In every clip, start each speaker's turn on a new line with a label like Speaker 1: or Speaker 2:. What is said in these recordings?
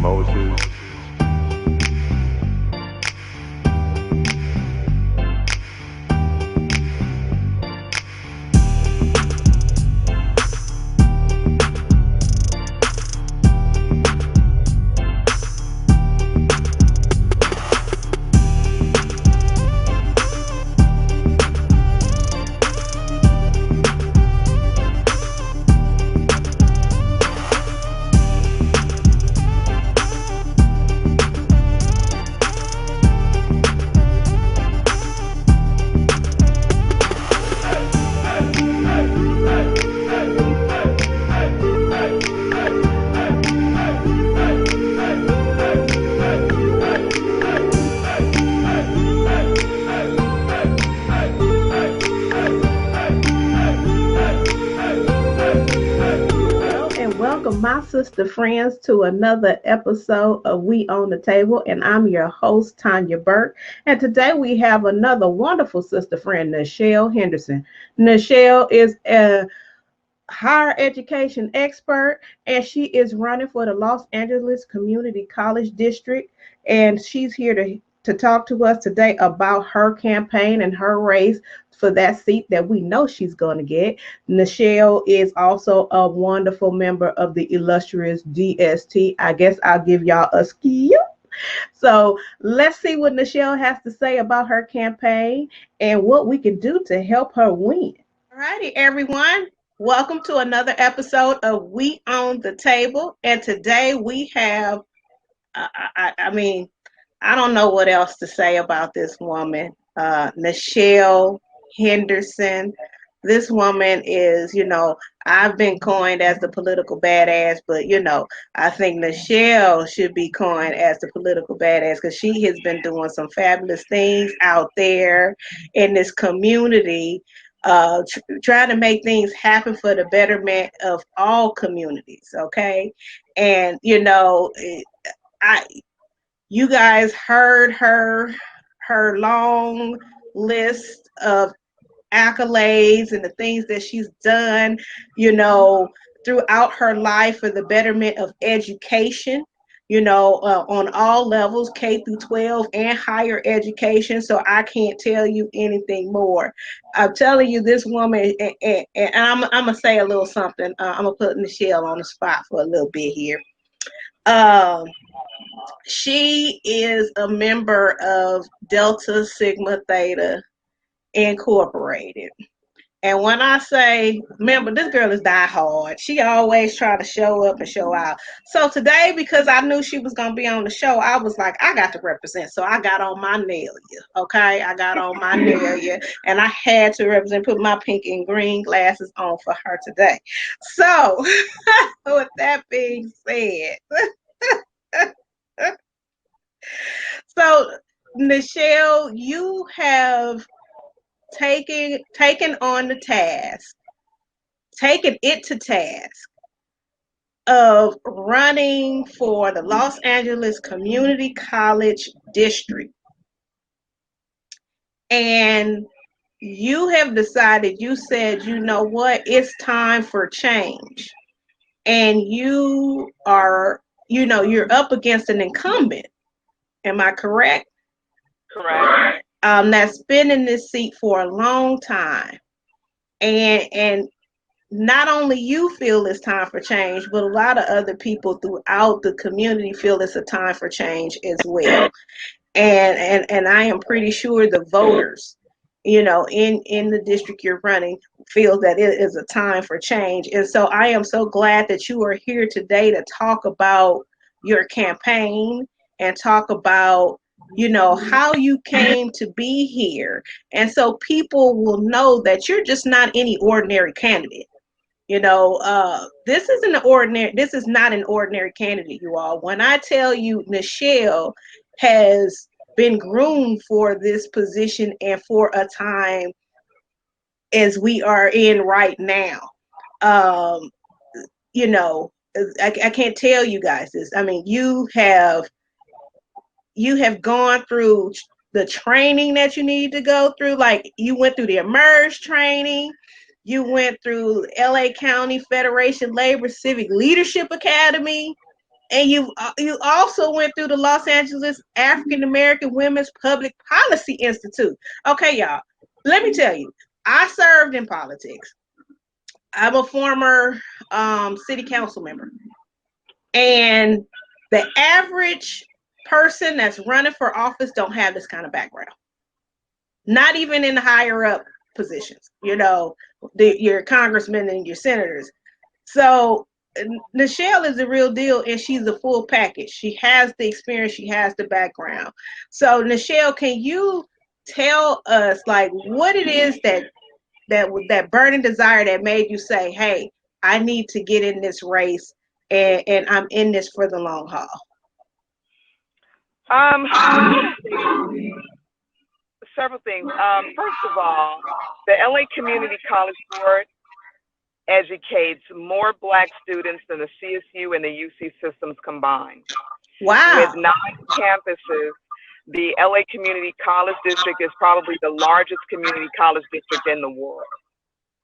Speaker 1: Moses.
Speaker 2: Welcome, my sister friends, to another episode of We on the Table. And I'm your host, Tanya Burke. And today we have another wonderful sister friend, Nichelle Henderson. Nichelle is a higher education expert, and she is running for the Los Angeles Community College District. And she's here to talk to us today about her campaign and her race for that seat that we know she's going to get. Nichelle is also a wonderful member of the illustrious DST. I guess I'll give y'all a ski. So let's see what Nichelle has to say about her campaign and what we can do to help her win. All righty, everyone. Welcome to another episode of We on the Table. And today we have, I don't know what else to say about this woman, Nichelle Henderson. This woman is, I've been coined as the political badass, but, I think Nichelle should be coined as the political badass because she has been doing some fabulous things out there in this community, trying to make things happen for the betterment of all communities, okay? And, you guys heard her long list of accolades and the things that she's done, throughout her life for the betterment of education, on all levels, K through 12 and higher education. So I can't tell you anything more. I'm telling you, this woman, and I'm going to say a little something. I'm going to put Nichelle on the spot for a little bit here. She is a member of Delta Sigma Theta Incorporated. And when I say member, this girl is die hard. She always try to show up and show out. So today, because I knew she was going to be on the show, I was like, I got to represent. So I got on my nail, okay? I got on my nail, and I had to represent, put my pink and green glasses on for her today. So with that being said, so Nichelle, you have taken on the task, taken it to task of running for the Los Angeles Community College District. And you have decided, you said, you know what, it's time for change. And you are, you're up against an incumbent. Am I correct?
Speaker 3: Correct.
Speaker 2: That's been in this seat for a long time. And not only you feel it's time for change, but a lot of other people throughout the community feel it's a time for change as well. And I am pretty sure the voters, in the district you're running feel that it is a time for change. And so I am so glad that you are here today to talk about your campaign and talk about how you came to be here. And so people will know that you're just not any ordinary candidate. This is not an ordinary candidate, you all. When I tell you Nichelle has been groomed for this position and for a time as we are in right now, I can't tell you guys this. I mean, you have gone through the training that you need to go through. Like, you went through the Emerge training. You went through LA County Federation Labor Civic Leadership Academy. And you also went through the Los Angeles African American Women's Public Policy Institute. Okay, y'all. Let me tell you, I served in politics. I'm a former city council member, and the average person that's running for office don't have this kind of background. Not even in the higher up positions. Your congressmen and your senators. So Nichelle is the real deal, and she's a full package. She has the experience, she has the background. So Nichelle, can you tell us like what it is that burning desire that made you say, "Hey, I need to get in this race, and I'm in this for the long haul"?
Speaker 3: Several things. First of all, the LA Community College Board educates more Black students than the CSU and the UC systems combined.
Speaker 2: Wow.
Speaker 3: With 9 campuses, the LA Community College District is probably the largest community college district in the world.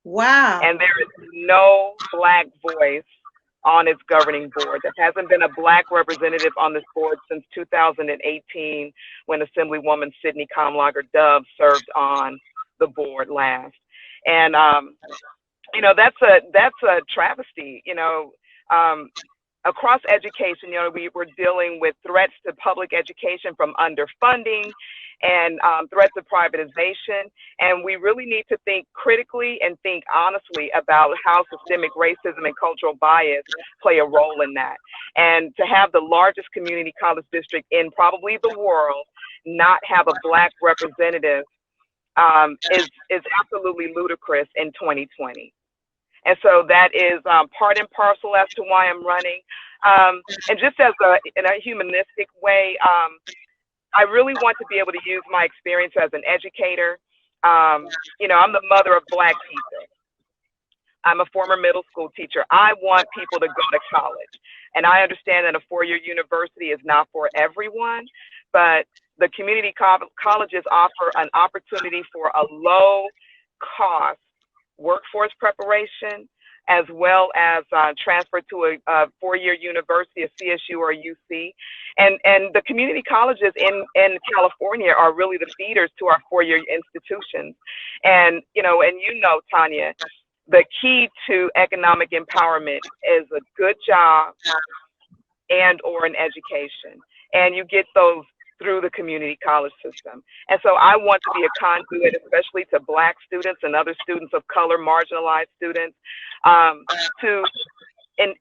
Speaker 2: Wow.
Speaker 3: And there is no Black voice on its governing board. There hasn't been a Black representative on this board since 2018, when Assemblywoman Sidney Kamlager Dove served on the board last. And that's a travesty. Across education, we're dealing with threats to public education from underfunding and threats of privatization. And we really need to think critically and think honestly about how systemic racism and cultural bias play a role in that. And to have the largest community college district in probably the world not have a Black representative is absolutely ludicrous in 2020. And so that is part and parcel as to why I'm running. And just in a humanistic way, I really want to be able to use my experience as an educator. I'm the mother of Black people. I'm a former middle school teacher. I want people to go to college. And I understand that a 4-year university is not for everyone, but the community colleges offer an opportunity for a low cost workforce preparation, as well as transfer to a 4-year university, a CSU or a UC. And the community colleges in California are really the feeders to our 4-year institutions. And, Tanya, the key to economic empowerment is a good job and or an education. And you get those through the community college system. And so I want to be a conduit, especially to Black students and other students of color, marginalized students, to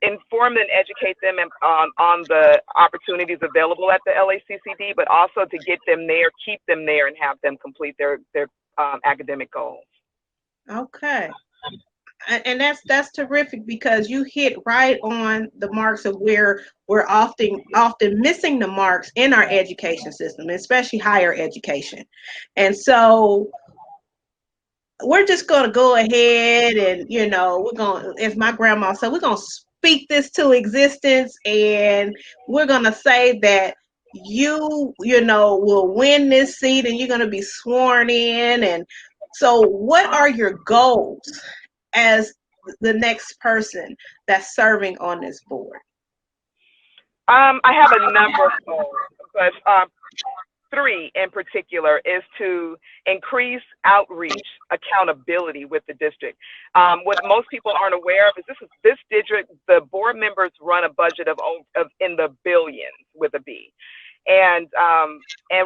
Speaker 3: inform and educate them on the opportunities available at the LACCD, but also to get them there, keep them there, and have them complete their academic goals.
Speaker 2: Okay. And that's terrific, because you hit right on the marks of where we're often missing the marks in our education system, especially higher education. And so we're just going to go ahead and we're going to, as my grandma said, we're going to speak this to existence, and we're going to say that you will win this seat and you're going to be sworn in. And so what are your goals as the next person that's serving on this board?
Speaker 3: I have a number of goals, but 3 in particular is to increase outreach, accountability with the district. What most people aren't aware of is this district, the board members run a budget of in the billions with a B. And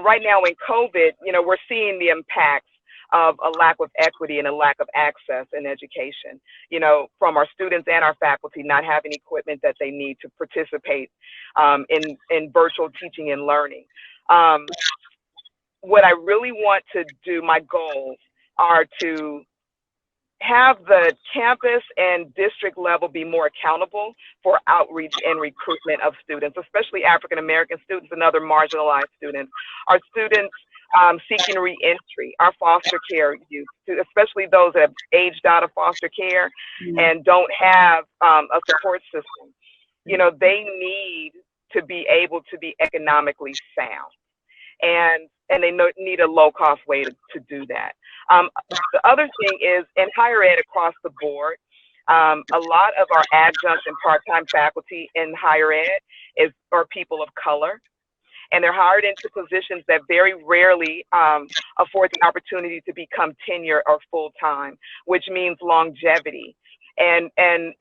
Speaker 3: right now in COVID, we're seeing the impacts of a lack of equity and a lack of access in education, from our students and our faculty not having equipment that they need to participate in virtual teaching and learning. What I really want to do, my goals are to have the campus and district level be more accountable for outreach and recruitment of students, especially African American students and other marginalized students. Our students seeking re-entry, our foster care youth, especially those that have aged out of foster care and don't have a support system. They need to be able to be economically sound, and they need a low-cost way to do that. The other thing is in higher ed across the board, A lot of our adjunct and part-time faculty in higher ed are people of color, and they're hired into positions that very rarely afford the opportunity to become tenure or full-time, which means longevity. And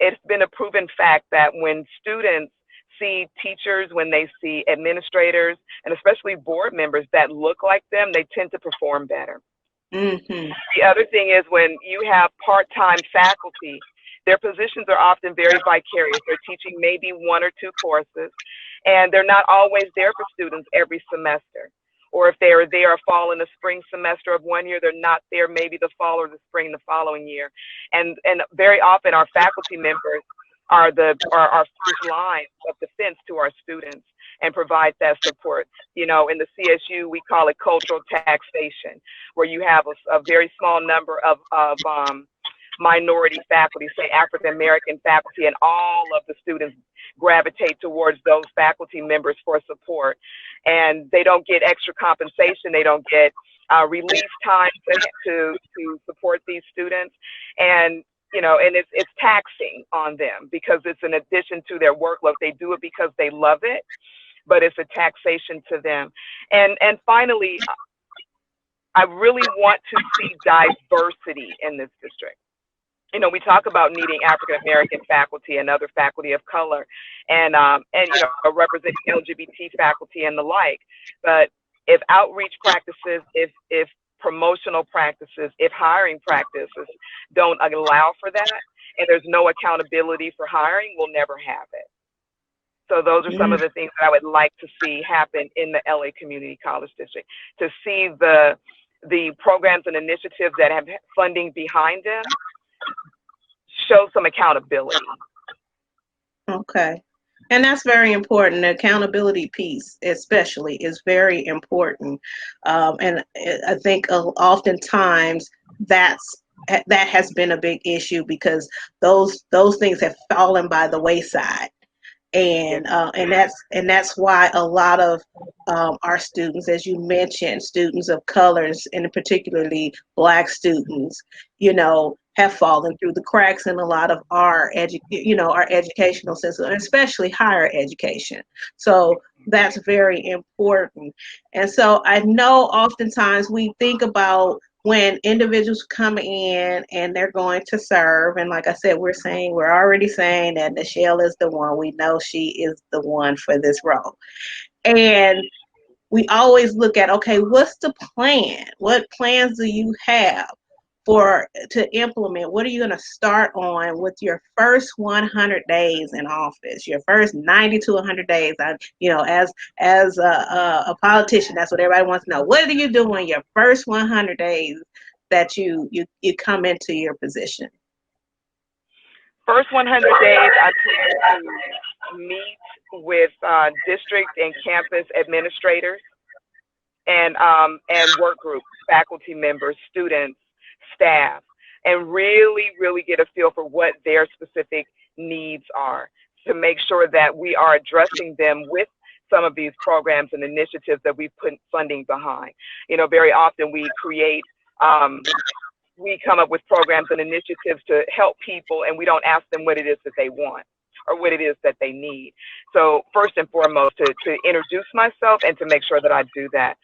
Speaker 3: it's been a proven fact that when students see teachers, when they see administrators, and especially board members that look like them, they tend to perform better.
Speaker 2: Mm-hmm.
Speaker 3: The other thing is when you have part-time faculty, their positions are often very vicarious. They're teaching maybe one or two courses, and they're not always there for students every semester. Or if they are there fall in the spring semester of one year, they're not there maybe the fall or the spring the following year. And very often our faculty members are our first line of defense to our students and provide that support. You know, in the CSU, we call it cultural taxation, where you have a very small number of minority faculty, say African American faculty, and all of the students gravitate towards those faculty members for support. And they don't get extra compensation. They don't get release time to support these students. And you know, and it's taxing on them because it's an addition to their workload. They do it because they love it, but it's a taxation to them. And finally, I really want to see diversity in this district. You know, we talk about needing African American faculty and other faculty of color, and you know, representing LGBT faculty and the like. But if outreach practices, if promotional practices, if hiring practices don't allow for that, and there's no accountability for hiring, we'll never have it. So those are some of the things that I would like to see happen in the LA Community College District, to see the programs and initiatives that have funding behind them show some accountability.
Speaker 2: Okay. And that's very important. The accountability piece, especially, is very important. And I think oftentimes that has been a big issue because those things have fallen by the wayside. And that's why a lot of our students, as you mentioned, students of colors, and particularly Black students, you know, have fallen through the cracks in a lot of our educational system, especially higher education. So that's very important. And so I know oftentimes we think about when individuals come in and they're going to serve, and like I said, we're already saying that Nichelle is the one. We know she is the one for this role. And we always look at, okay, what's the plan? What plans do you have to implement? What are you going to start on with your first 100 days in office, your first 90 to 100 days? As a politician, that's what everybody wants to know. What are you doing your first 100 days that you come into your position?
Speaker 3: First 100 days, I plan to meet with district and campus administrators and work groups, faculty members, students, staff, and really get a feel for what their specific needs are, to make sure that we are addressing them with some of these programs and initiatives that we put funding behind. You know, very often we come up with programs and initiatives to help people, and we don't ask them what it is that they want or what it is that they need. So first and foremost, to introduce myself and to make sure that I do that.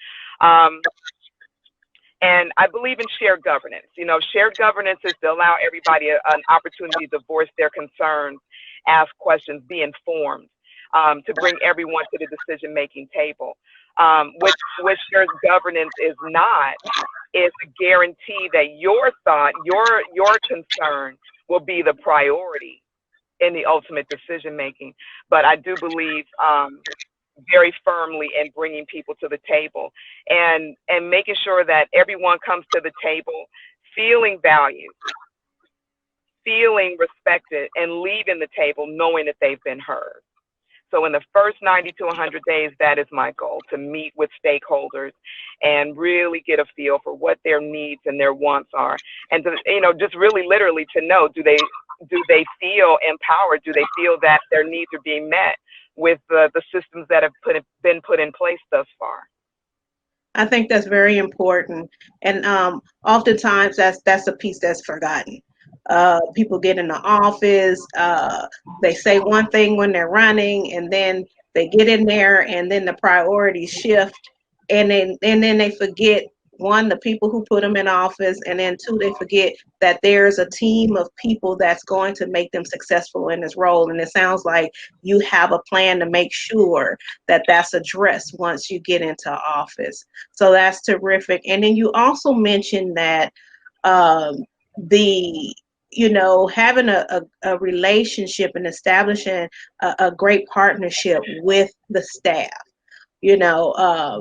Speaker 3: And I believe in shared governance. You know, shared governance is to allow everybody an opportunity to voice their concerns, ask questions, be informed, to bring everyone to the decision-making table. What shared governance is not, is a guarantee that your thought, your concern will be the priority in the ultimate decision-making. But I do believe very firmly in bringing people to the table and making sure that everyone comes to the table feeling valued, feeling respected, and leaving the table knowing that they've been heard. So in the first 90 to 100 days, that is my goal, to meet with stakeholders and really get a feel for what their needs and their wants are. And to, you know, just really literally to know, do they feel empowered? Do they feel that their needs are being met with the systems that have been put in place thus far?
Speaker 2: I think that's very important. And oftentimes that's a piece that's forgotten. People get in the office, they say one thing when they're running, and then they get in there, and then the priorities shift, and then they forget, one, the people who put them in office, and then two, they forget that there's a team of people that's going to make them successful in this role. And it sounds like you have a plan to make sure that that's addressed once you get into office. So that's terrific. And then you also mentioned that um, the having a relationship and establishing a great partnership with the staff. you know uh,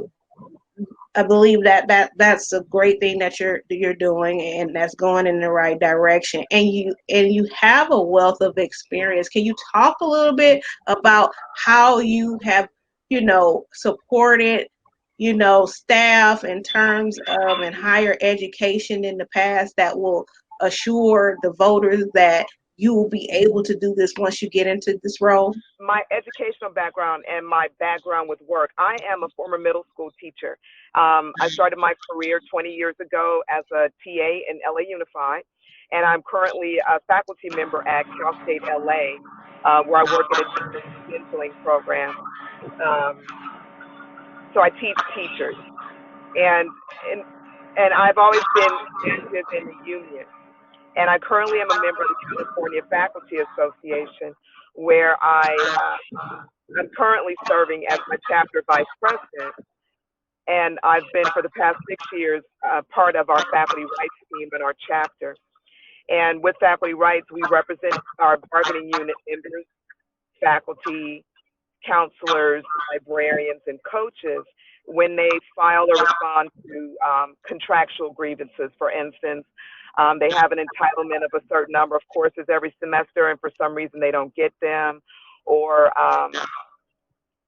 Speaker 2: I believe that's a great thing that you're doing, and that's going in the right direction. And you have a wealth of experience. Can you talk a little bit about how you have, supported, staff in terms of in higher education in the past that will assure the voters that you will be able to do this once you get into this role?
Speaker 3: My educational background and my background with work, I am a former middle school teacher. I started my career 20 years ago as a TA in LA Unified, and I'm currently a faculty member at Cal State LA, where I work in a teacher credentialing program. Um, so I teach teachers, and and and I've always been active in the union. And I currently am a member of the California Faculty Association, where I'm currently serving as my chapter vice president, and I've been for the past 6 years part of our faculty rights team in our chapter. And with faculty rights, we represent our bargaining unit members, faculty, counselors, librarians, and coaches when they file or respond to contractual grievances. For instance, they have an entitlement of a certain number of courses every semester, and for some reason they don't get them, or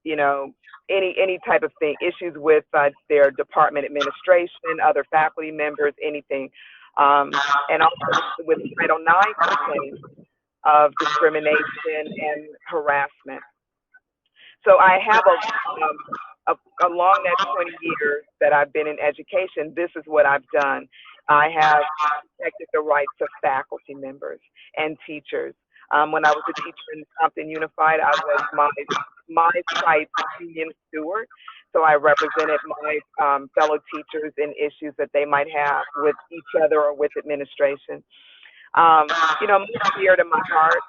Speaker 3: you know, any type of thing, issues with their department administration, other faculty members, anything, and also with Title IX complaints of discrimination and harassment. So I have along that 20 years that I've been in education, this is what I've done. I have protected the rights of faculty members and teachers. When I was a teacher in Compton Unified, I was my site's union steward. So I represented my fellow teachers in issues that they might have with each other or with administration. Most dear to my heart.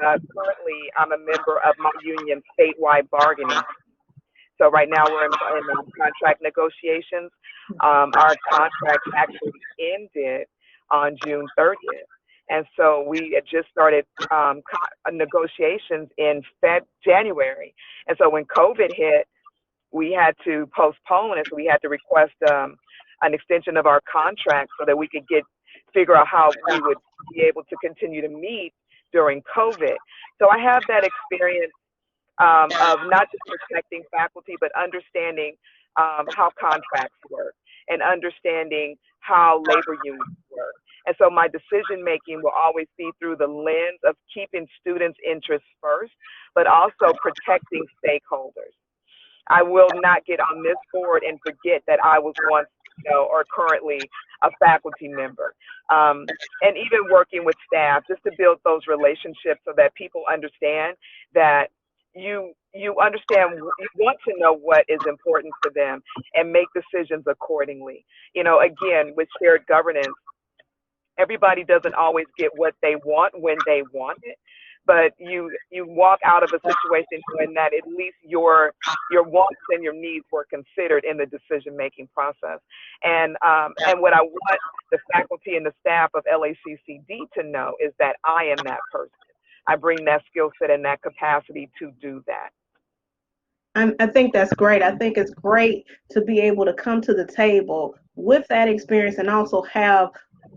Speaker 3: Currently, I'm a member of my union statewide bargaining. So right now we're in contract negotiations. Our contract actually ended on June 30th. And so we had just started negotiations in January. And so when COVID hit, we had to postpone it. So we had to request an extension of our contract so that we could figure out how we would be able to continue to meet during COVID. So I have that experience of not just protecting faculty, but understanding how contracts work and understanding how labor unions work. And so my decision making will always be through the lens of keeping students' interests first, but also protecting stakeholders. I will not get on this board and forget that I was once, or currently a faculty member. And even working with staff, just to build those relationships so that people understand that you understand, you want to know what is important to them and make decisions accordingly. Again, with shared governance, everybody doesn't always get what they want when they want it, but you walk out of a situation knowing that at least your wants and your needs were considered in the decision making process. And what I want the faculty and the staff of LACCD to know is that I am that person. I bring that skill set and that capacity to do that.
Speaker 2: I think that's great. I think it's great to be able to come to the table with that experience and also have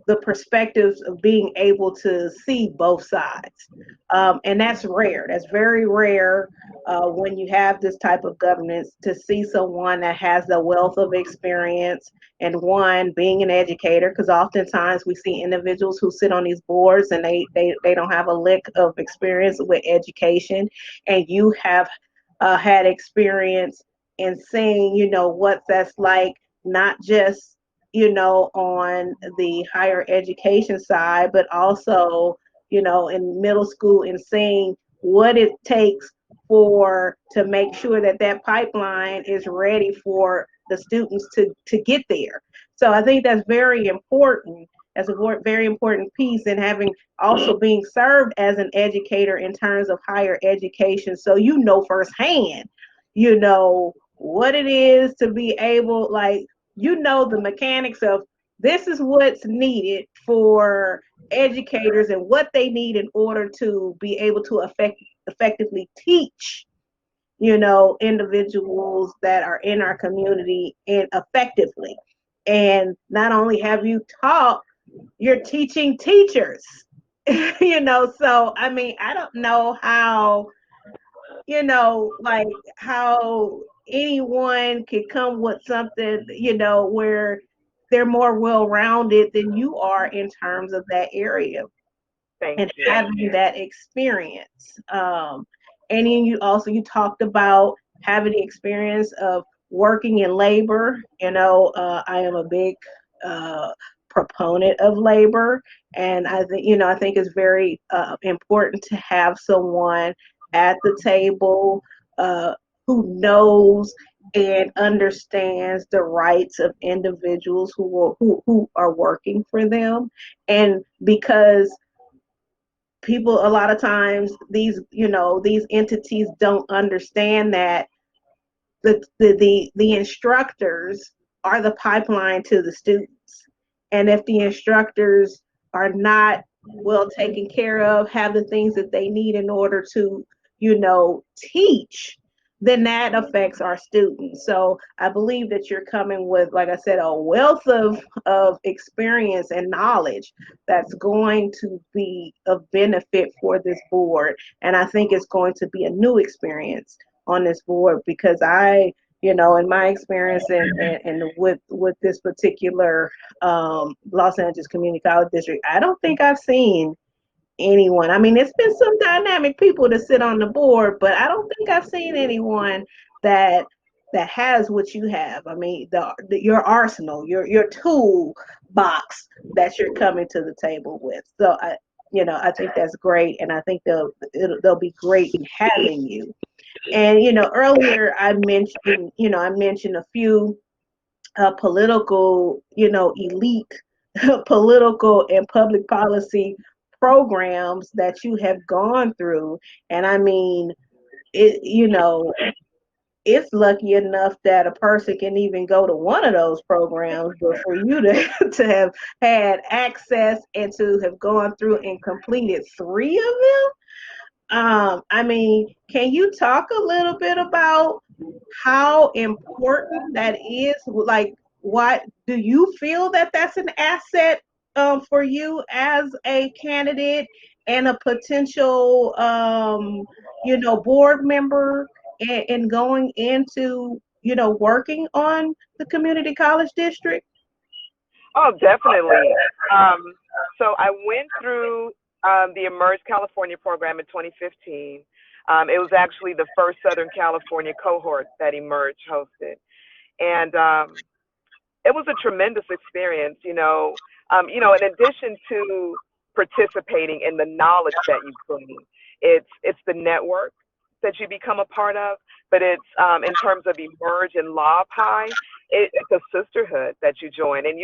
Speaker 2: the perspectives of being able to see both sides. And that's rare. That's very rare when you have this type of governance, to see someone that has the wealth of experience, and one, being an educator, because oftentimes we see individuals who sit on these boards and they don't have a lick of experience with education. And you have had experience in seeing, what that's like, not just on the higher education side, but also, in middle school, and seeing what it takes for to make sure that that pipeline is ready for the students to get there. So I think that's very important. As a very important piece, and having also being served as an educator in terms of higher education, so firsthand, what it is to be able, like, the mechanics of this is what's needed for educators and what they need in order to be able to effectively teach, individuals that are in our community and effectively. And not only have you taught, you're teaching teachers. So I mean, I don't know how, like, how anyone could come with something, where they're more well-rounded than you are in terms of that area
Speaker 3: Thank
Speaker 2: and
Speaker 3: you.
Speaker 2: having that experience. And then you talked about having the experience of working in labor. I am a big uh, proponent of labor, and I think it's very important to have someone at the table uh, who knows and understands the rights of individuals who are working for them, and because people, a lot of times, these entities don't understand that the instructors are the pipeline to the students. And if the instructors are not well taken care of, have the things that they need in order to, teach, then that affects our students. So I believe that you're coming with, like I said, a wealth of experience and knowledge that's going to be of benefit for this board. And I think it's going to be a new experience on this board, because in my experience, and with this particular Los Angeles Community College District, I don't think I've seen anyone. I mean, it's been some dynamic people to sit on the board, but I don't think I've seen anyone that has what you have. I mean, your arsenal, your tool box that you're coming to the table with. So I think that's great, and I think they'll be great in having you. And earlier I mentioned a few political, elite political and public policy programs that you have gone through. And I mean, it's lucky enough that a person can even go to one of those programs, but for you to to have had access and to have gone through and completed three of them, I mean, can you talk a little bit about how important that is? Like, what do you feel that that's an asset for you as a candidate and a potential, board member, and going into, working on the community college district?
Speaker 3: Oh, definitely. Um, so I went through the Emerge California program in 2015. It was actually the first Southern California cohort that Emerge hosted, and it was a tremendous experience. In addition to participating in the knowledge that you gain, it's the network that you become a part of, but it's in terms of Emerge and Law Pi, it's a sisterhood that you join. And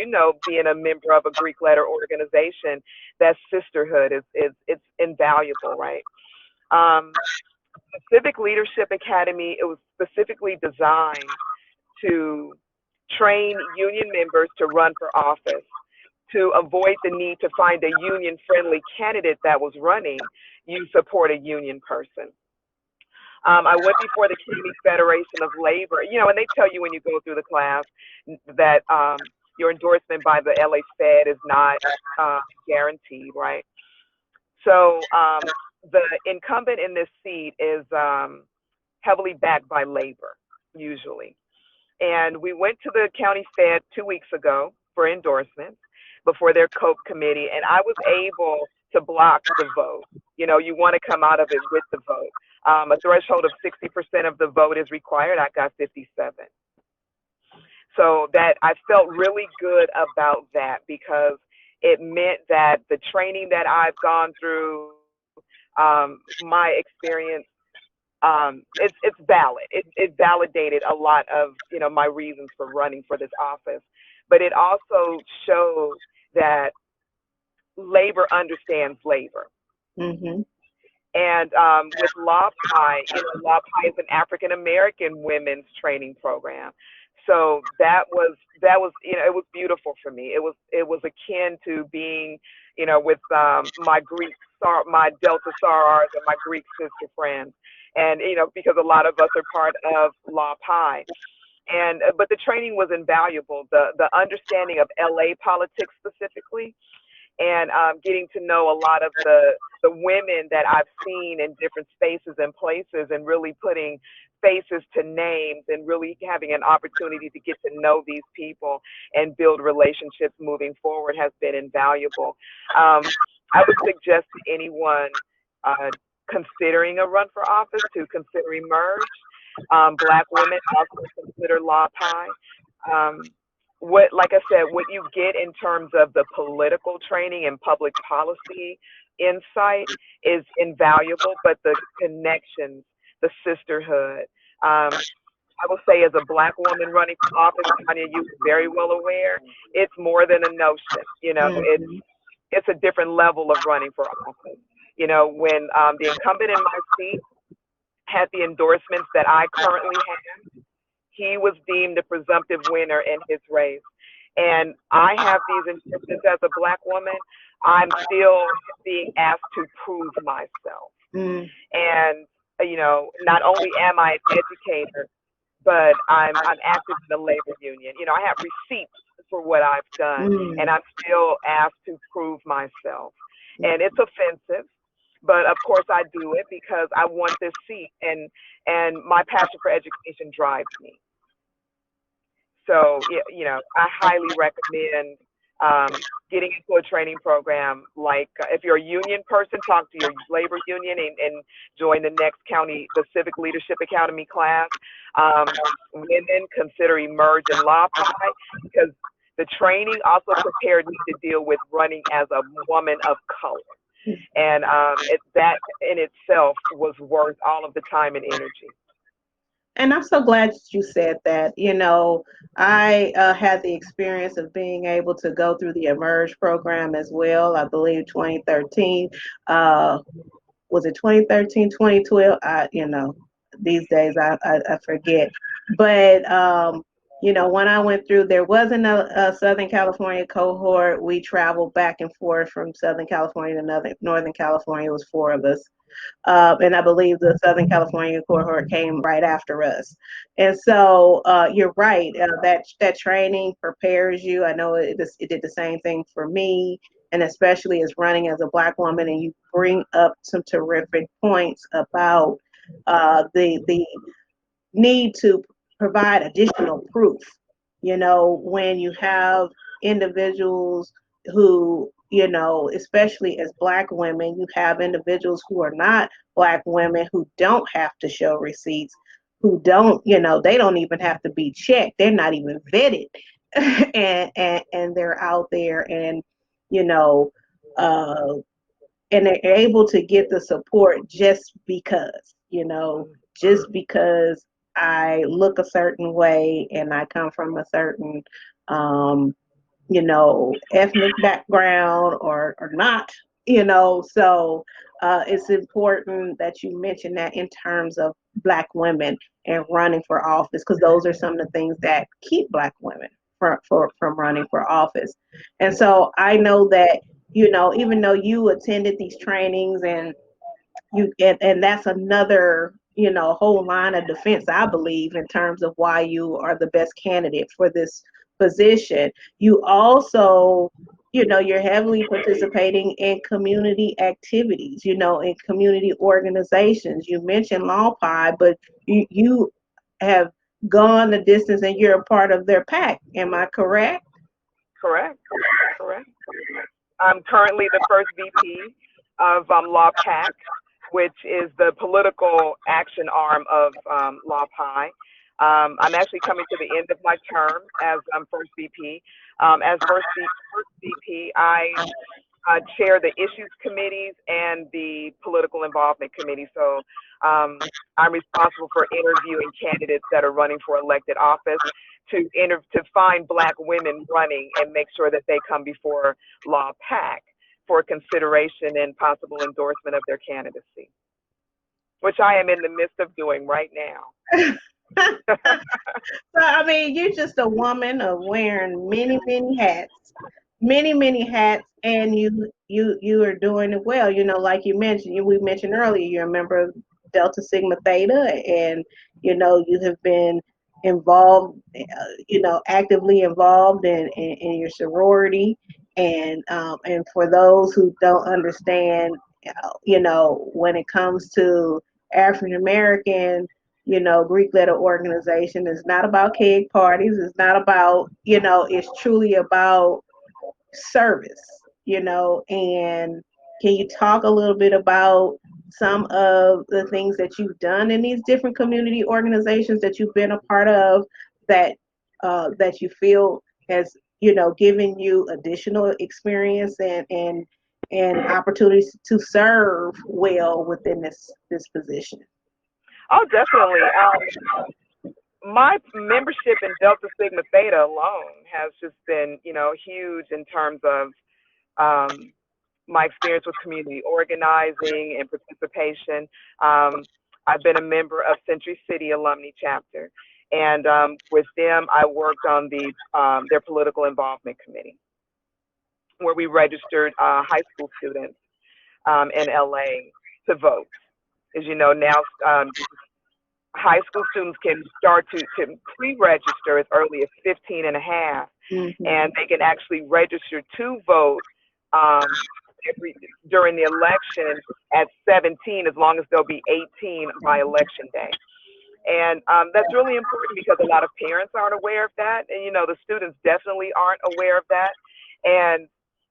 Speaker 3: being a member of a Greek letter organization, that sisterhood is it's invaluable, right? Um, the Civic Leadership Academy, it was specifically designed to train union members to run for office, to avoid the need to find a union friendly candidate that was running. You support a union person. I went before the County Federation of Labor, and they tell you when you go through the class that your endorsement by the LA Fed is not guaranteed, right? So the incumbent in this seat is heavily backed by labor, usually. And we went to the county Fed 2 weeks ago for endorsements before their COPE committee, and I was able to block the vote. You want to come out of it with the vote. A threshold of 60% of the vote is required. I got 57. So that I felt really good about that, because it meant that the training that I've gone through, my experience, it's valid. It validated a lot of, my reasons for running for this office, but it also showed that labor understands labor.
Speaker 2: Mhm.
Speaker 3: And with Law Pi, Law Pi is an African American women's training program. So that was it was beautiful for me. It was akin to being, with my my Delta sorors and my Greek sister friends, and because a lot of us are part of Law Pi. And but the training was invaluable. The understanding of LA politics specifically, and getting to know a lot of the women that I've seen in different spaces and places, and really putting faces to names, and really having an opportunity to get to know these people and build relationships moving forward has been invaluable. I would suggest to anyone uh, considering a run for office to consider Emerge. Black women also consider Law Pi. Um, like I said, what you get in terms of the political training and public policy insight is invaluable, but the connections, the sisterhood. I will say, as a Black woman running for office, Tanya, you're very well aware, it's more than a notion.
Speaker 2: Mhm.
Speaker 3: It's a different level of running for office. When the incumbent in my seat had the endorsements that I currently have, he was deemed the presumptive winner in his race. And I have these endorsements as a Black woman. I'm still being asked to prove myself.
Speaker 2: Mm.
Speaker 3: And, not only am I an educator, but I'm active in the labor union. I have receipts for what I've done, and
Speaker 2: Mm.
Speaker 3: I'm still asked to prove myself. And it's offensive, but of course I do it because I want this seat, and my passion for education drives me. So, I highly recommend getting into a training program. Like, if you're a union person, talk to your labor union, and join the next county, the Civic Leadership Academy class. Women, consider Emerge and Law Pi, because the training also prepared me to deal with running as a woman of color. And that in itself was worth all of the time and energy.
Speaker 2: And I'm so glad that you said that. I had the experience of being able to go through the Emerge program as well. I believe 2013. Was it 2013, 2012? These days I forget. But, when I went through, there wasn't a Southern California cohort. We traveled back and forth from Southern California to Northern California. It was four of us. And I believe the Southern California cohort came right after us. And so you're right. That training prepares you. I know it did the same thing for me, and especially as running as a Black woman. And you bring up some terrific points about the need to provide additional proof. When you have individuals who, especially as Black women, you have individuals who are not Black women who don't have to show receipts, who don't, they don't even have to be checked. They're not even vetted. And they're out there, and, you know, uh, and they're able to get the support just because, just because I look a certain way and I come from a certain, um, ethnic background, or not, so it's important that you mention that in terms of Black women and running for office, because those are some of the things that keep Black women from running for office. And so I know that, even though you attended these trainings, and that's another, whole line of defense, I believe, in terms of why you are the best candidate for this position. You also, you're heavily participating in community activities, in community organizations. You mentioned Law Pi, but you have gone the distance, and you're a part of their pack. Am I correct?
Speaker 3: Correct. Correct. I'm currently the first VP of Law PAC, which is the political action arm of Law Pi. I'm actually coming to the end of my term as first VP. First VP, I chair the issues committees and the political involvement committee. So I'm responsible for interviewing candidates that are running for elected office to find Black women running and make sure that they come before Law PAC for consideration and possible endorsement of their candidacy, which I am in the midst of doing right now.
Speaker 2: So I mean, you're just a woman of wearing many hats, many hats, and you are doing it well. You know, like you mentioned, we mentioned earlier, you're a member of Delta Sigma Theta, and you know you have been involved, actively involved in your sorority, and for those who don't understand, when it comes to African American, Greek letter organization, is not about cake parties. It's not about, it's truly about service, and can you talk a little bit about some of the things that you've done in these different community organizations that you've been a part of, that that you feel has, given you additional experience and opportunities to serve well within this position?
Speaker 3: Oh, definitely. My membership in Delta Sigma Theta alone has just been, huge in terms of um, my experience with community organizing and participation. I've been a member of Century City Alumni Chapter, and with them, I worked on their political involvement committee, where we registered high school students in LA to vote. As you know, now high school students can start to pre-register as early as 15 and a half,
Speaker 2: Mm-hmm.
Speaker 3: and they can actually register to vote um, during the election at 17, as long as they'll be 18 by election day. And that's really important because a lot of parents aren't aware of that, and the students definitely aren't aware of that. And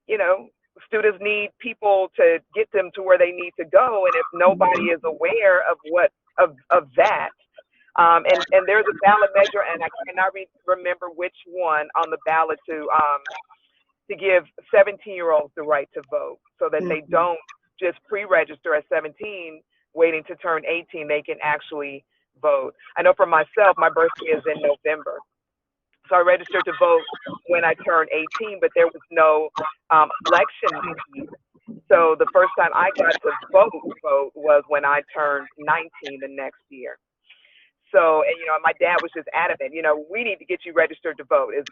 Speaker 3: you know, students need people to get them to where they need to go, and if nobody is aware of that, and there's a ballot measure, and I cannot remember which one on the ballot to give 17-year-olds the right to vote, so that they
Speaker 2: Mm-hmm.
Speaker 3: don't just pre-register at 17, waiting to turn 18. They can actually vote. I know for myself, my birthday is in November, so I registered to vote when I turned 18, but there was no election need. So the first time I got to vote was when I turned 19 the next year. So, and my dad was just adamant, we need to get you registered to vote. As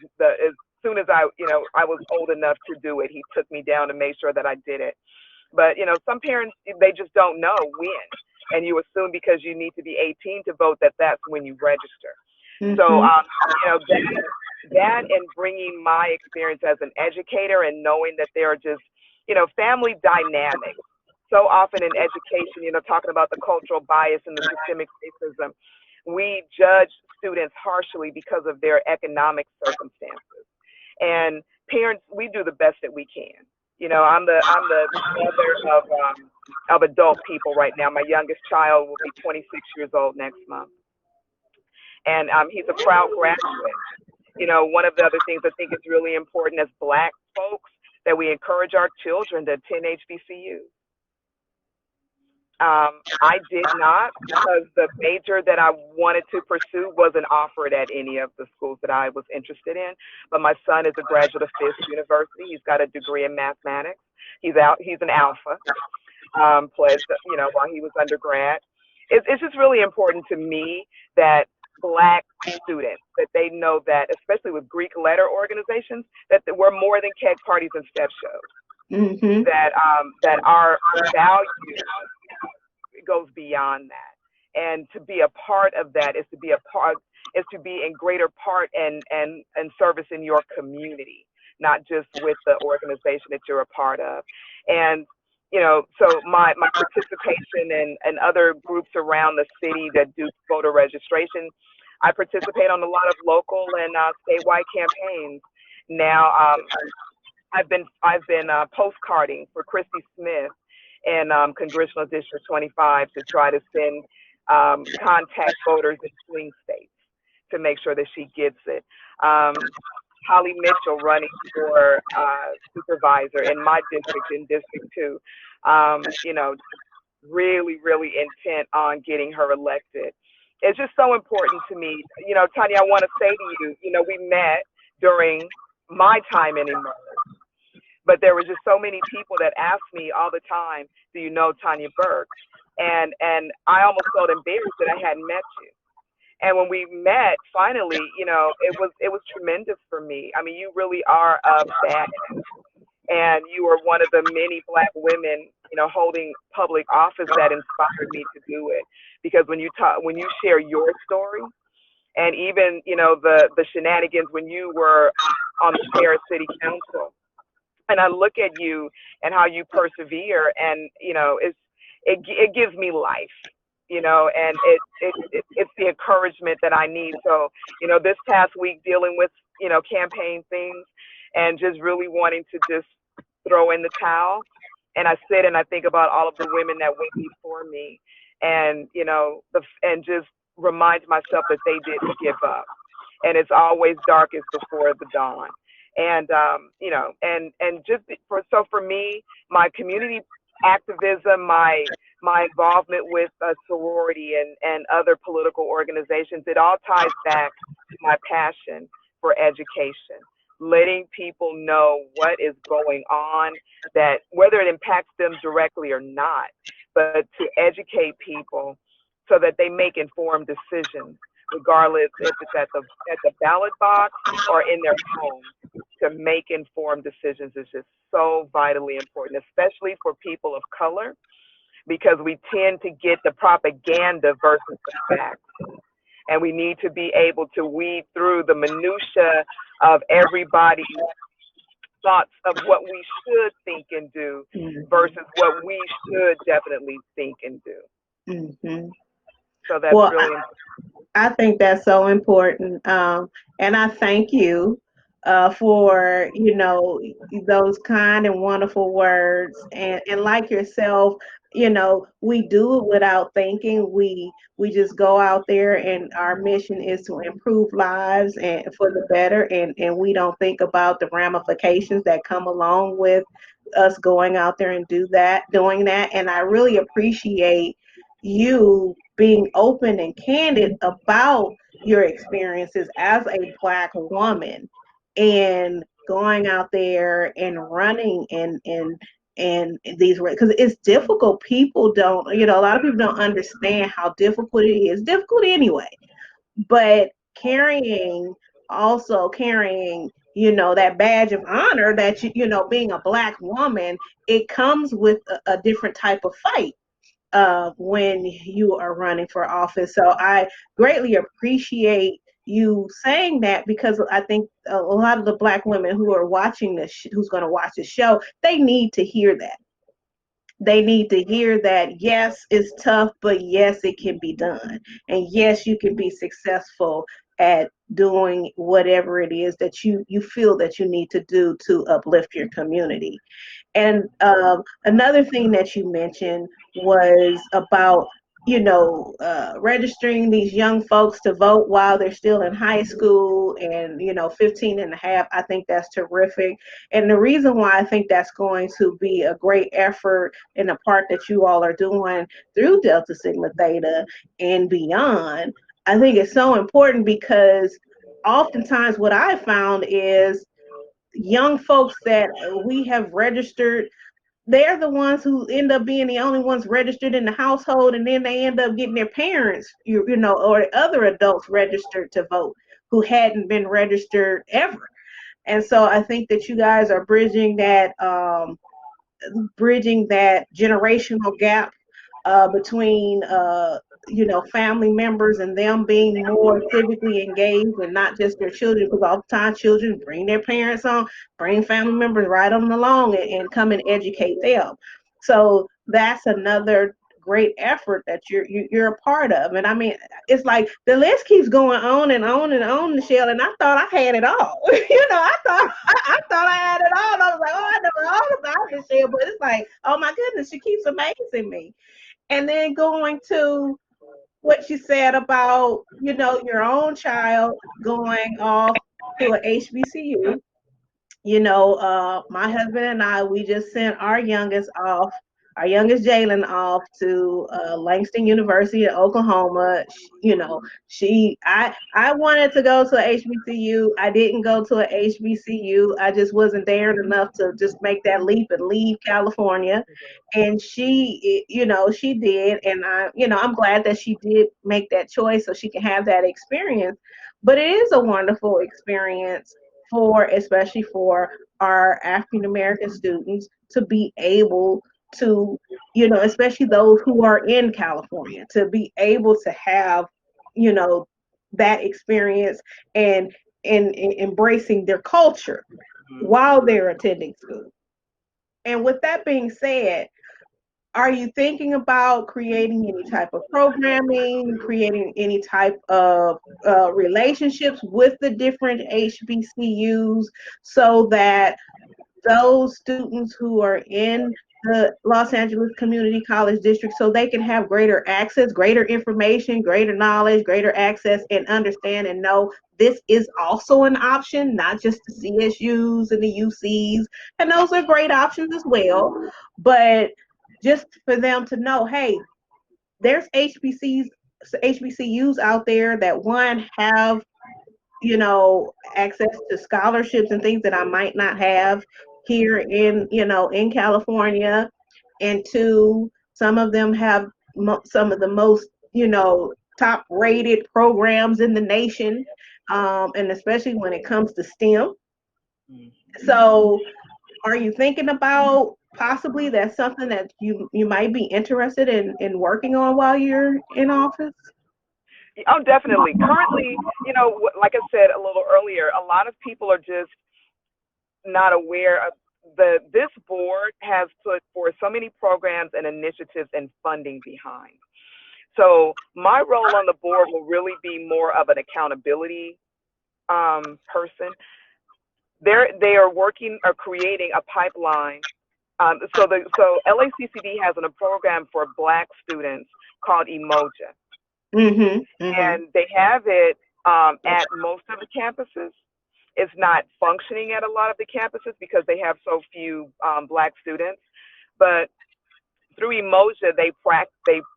Speaker 3: soon as I was old enough to do it, he took me down to make sure that I did it. But, some parents, they just don't know when. And you assume because you need to be 18 to vote that's when you register. So,
Speaker 2: Mm-hmm.
Speaker 3: that and bringing my experience as an educator and knowing that there are just, family dynamics. So often in education, talking about the cultural bias and the systemic racism, we judge students harshly because of their economic circumstances. And parents, we do the best that we can. I'm the mother of adult people right now. My youngest child will be 26 years old next month, and he's a proud graduate. One of the other things I think is really important as Black folks, that we encourage our children to attend HBCUs. I did not, because the major that I wanted to pursue wasn't offered at any of the schools that I was interested in. But my son is a graduate of Fisk University. He's got a degree in mathematics. He's an alpha, pledged, while he was undergrad. It's just really important to me that Black students, that they know that, especially with Greek letter organizations, that we're more than keg parties and step shows.
Speaker 2: Mm-hmm.
Speaker 3: That our value goes beyond that, and to be a part of that is to be in greater part and service in your community, not just with the organization that you're a part of. And so my participation in other groups around the city that do voter registration, I participate on a lot of local and statewide campaigns. Now, I've been postcarding for Christy Smith in Congressional District 25 to try to send contact voters in swing states. to make sure that she gets it. Holly Mitchell running for supervisor in my district, in District 2, you know, really, really intent on getting her elected. It's just so important to me. You know, Tanya, I want to say to you, you know, we met during my time in emerge, but there were just so many people that asked me all the time, do you know Tanya Burke? And I almost felt embarrassed that I hadn't met you. And when we met finally, you know, it was tremendous for me. I mean, you really are a badass, and you are one of the many Black women, you know, holding public office that inspired me to do it. Because when you share your story, and even, you know, the shenanigans when you were on the Paris City Council, and I look at you and how you persevere, and you know, it gives me life, you know, and it's the encouragement that I need. So, you know, this past week dealing with, you know, campaign things, and just really wanting to just throw in the towel, and I sit and I think about all of the women that went before me, and you know, and just remind myself that they didn't give up, and it's always darkest before the dawn. And you know, and just for me, my community activism, my involvement with a sorority and other political organizations, it all ties back to my passion for education, letting people know what is going on, that whether it impacts them directly or not, but to educate people so that they make informed decisions, regardless if it's at the ballot box or in their home. To make informed decisions is just so vitally important, especially for people of color, because we tend to get the propaganda versus the facts. And we need to be able to weed through the minutia of everybody's thoughts of what we should think and do versus what we should definitely think and do.
Speaker 2: Mm-hmm.
Speaker 3: So that's
Speaker 2: Well,
Speaker 3: really important.
Speaker 2: I think that's so important. And I thank you for, you know, those kind and wonderful words. And like yourself, you know, we do it without thinking. We just go out there, and our mission is to improve lives and for the better. And we don't think about the ramifications that come along with us going out there and doing that. And I really appreciate you being open and candid about your experiences as a Black woman and going out there and running and these, because it's difficult. People don't, you know, a lot of people don't understand how difficult it is. Difficult anyway, but carrying, you know, that badge of honor that you know, being a Black woman, it comes with a different type of fight when you are running for office. So I greatly appreciate you saying that, because I think a lot of the Black women who are watching who's going to watch the show, they need to hear that. They need to hear that, yes, it's tough, but yes, it can be done. And yes, you can be successful at doing whatever it is that you feel that you need to do to uplift your community. And another thing that you mentioned was about, you know, registering these young folks to vote while they're still in high school and, you know, 15 and a half. I think that's terrific. And the reason why I think that's going to be a great effort in the part that you all are doing through Delta Sigma Theta and beyond, I think it's so important, because oftentimes what I found is young folks that we have registered, they're the ones who end up being the only ones registered in the household, and then they end up getting their parents, you know, or other adults registered to vote who hadn't been registered ever. And so I think that you guys are bridging that generational gap between you know, family members and them being more civically engaged, and not just their children, because oftentimes children bring their parents on, bring family members right on along, and come and educate them. So that's another great effort that you're a part of. And I mean, it's like the list keeps going on and on and on, Nichelle, and I thought I had it all. You know, I thought I had it all. And I was like, oh, I never all about Nichelle, but it's like, oh my goodness, she keeps amazing me. And then going to what you said about, your own child going off to a HBCU. My husband and I, we just sent our youngest Jalen off to Langston University in Oklahoma. I wanted to go to a HBCU. I didn't go to a HBCU. I just wasn't there enough to just make that leap and leave California. And she did. And I'm glad that she did make that choice so she can have that experience. But it is a wonderful experience especially for our African American students to be able to, especially those who are in California, to be able to have, you know, that experience and and embracing their culture while they're attending school. And with that being said, are you thinking about creating any type of programming, creating any type of relationships with the different HBCUs so that those students who are in the Los Angeles Community College District so they can have greater access, greater information, greater knowledge, greater access, and understand and know this is also an option, not just the CSUs and the UCs, and those are great options as well, but just for them to know, hey, there's HBCUs out there that one have access to scholarships and things that I might not have here in California. And two, some of them have some of the most, top rated programs in the nation. And especially when it comes to STEM. So are you thinking about possibly that's something that you might be interested in working on while you're in office?
Speaker 3: Oh, definitely. Currently, like I said a little earlier, a lot of people are just not aware of this board has put for so many programs and initiatives and funding behind. So my role on the board will really be more of an accountability person. They are working or creating a pipeline. So LACCD has a program for Black students called Emoja,
Speaker 2: Mm-hmm. Mm-hmm.
Speaker 3: and they have it at most of the campuses. It's not functioning at a lot of the campuses because they have so few Black students. But through Emoja, they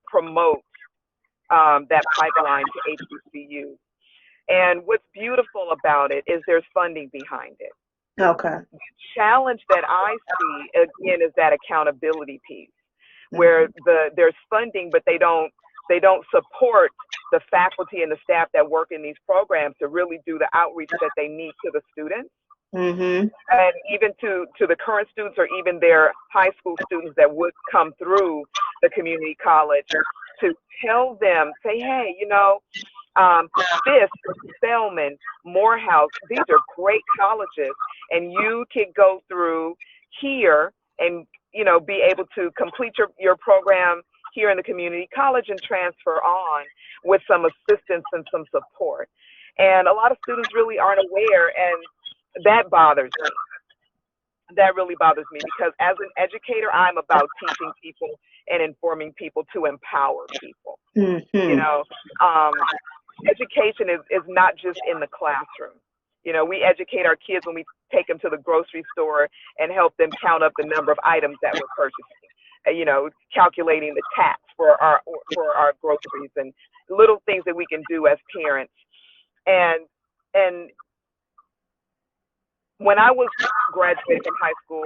Speaker 3: promote that pipeline to HBCU. And what's beautiful about it is there's funding behind it.
Speaker 2: Okay.
Speaker 3: The challenge that I see again is that accountability piece, where
Speaker 2: Mm-hmm.
Speaker 3: there's funding, but they don't support the faculty and the staff that work in these programs to really do the outreach that they need to the students,
Speaker 2: Mm-hmm.
Speaker 3: and even to the current students or even their high school students that would come through the community college, to tell them, say, hey, um, Fisk, Spelman, Morehouse, these are great colleges, and you can go through here and be able to complete your program here in the community college and transfer on with some assistance and some support. And a lot of students really aren't aware, and that bothers me. That really bothers me because as an educator, I'm about teaching people and informing people to empower people. You
Speaker 2: Mm-hmm.
Speaker 3: know, um, education is not just in the classroom. We educate our kids when we take them to the grocery store and help them count up the number of items that we're purchasing. Calculating the tax for our groceries and little things that we can do as parents. And when I was graduating from high school,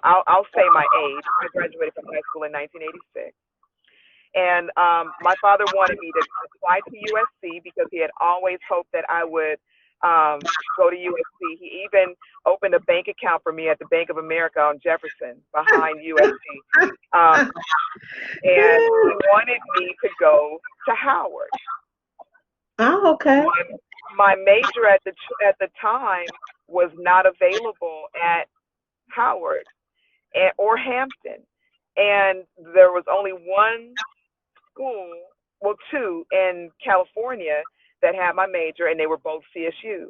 Speaker 3: I'll say my age. I graduated from high school in 1986. And my father wanted me to apply to USC because he had always hoped that I would go to USC. He even opened a bank account for me at the Bank of America on Jefferson behind USC. Um, and he wanted me to go to Howard.
Speaker 2: Oh, okay.
Speaker 3: My major at the time was not available at Howard or Hampton. And there was only one school, well, two in California that had my major, and they were both CSU.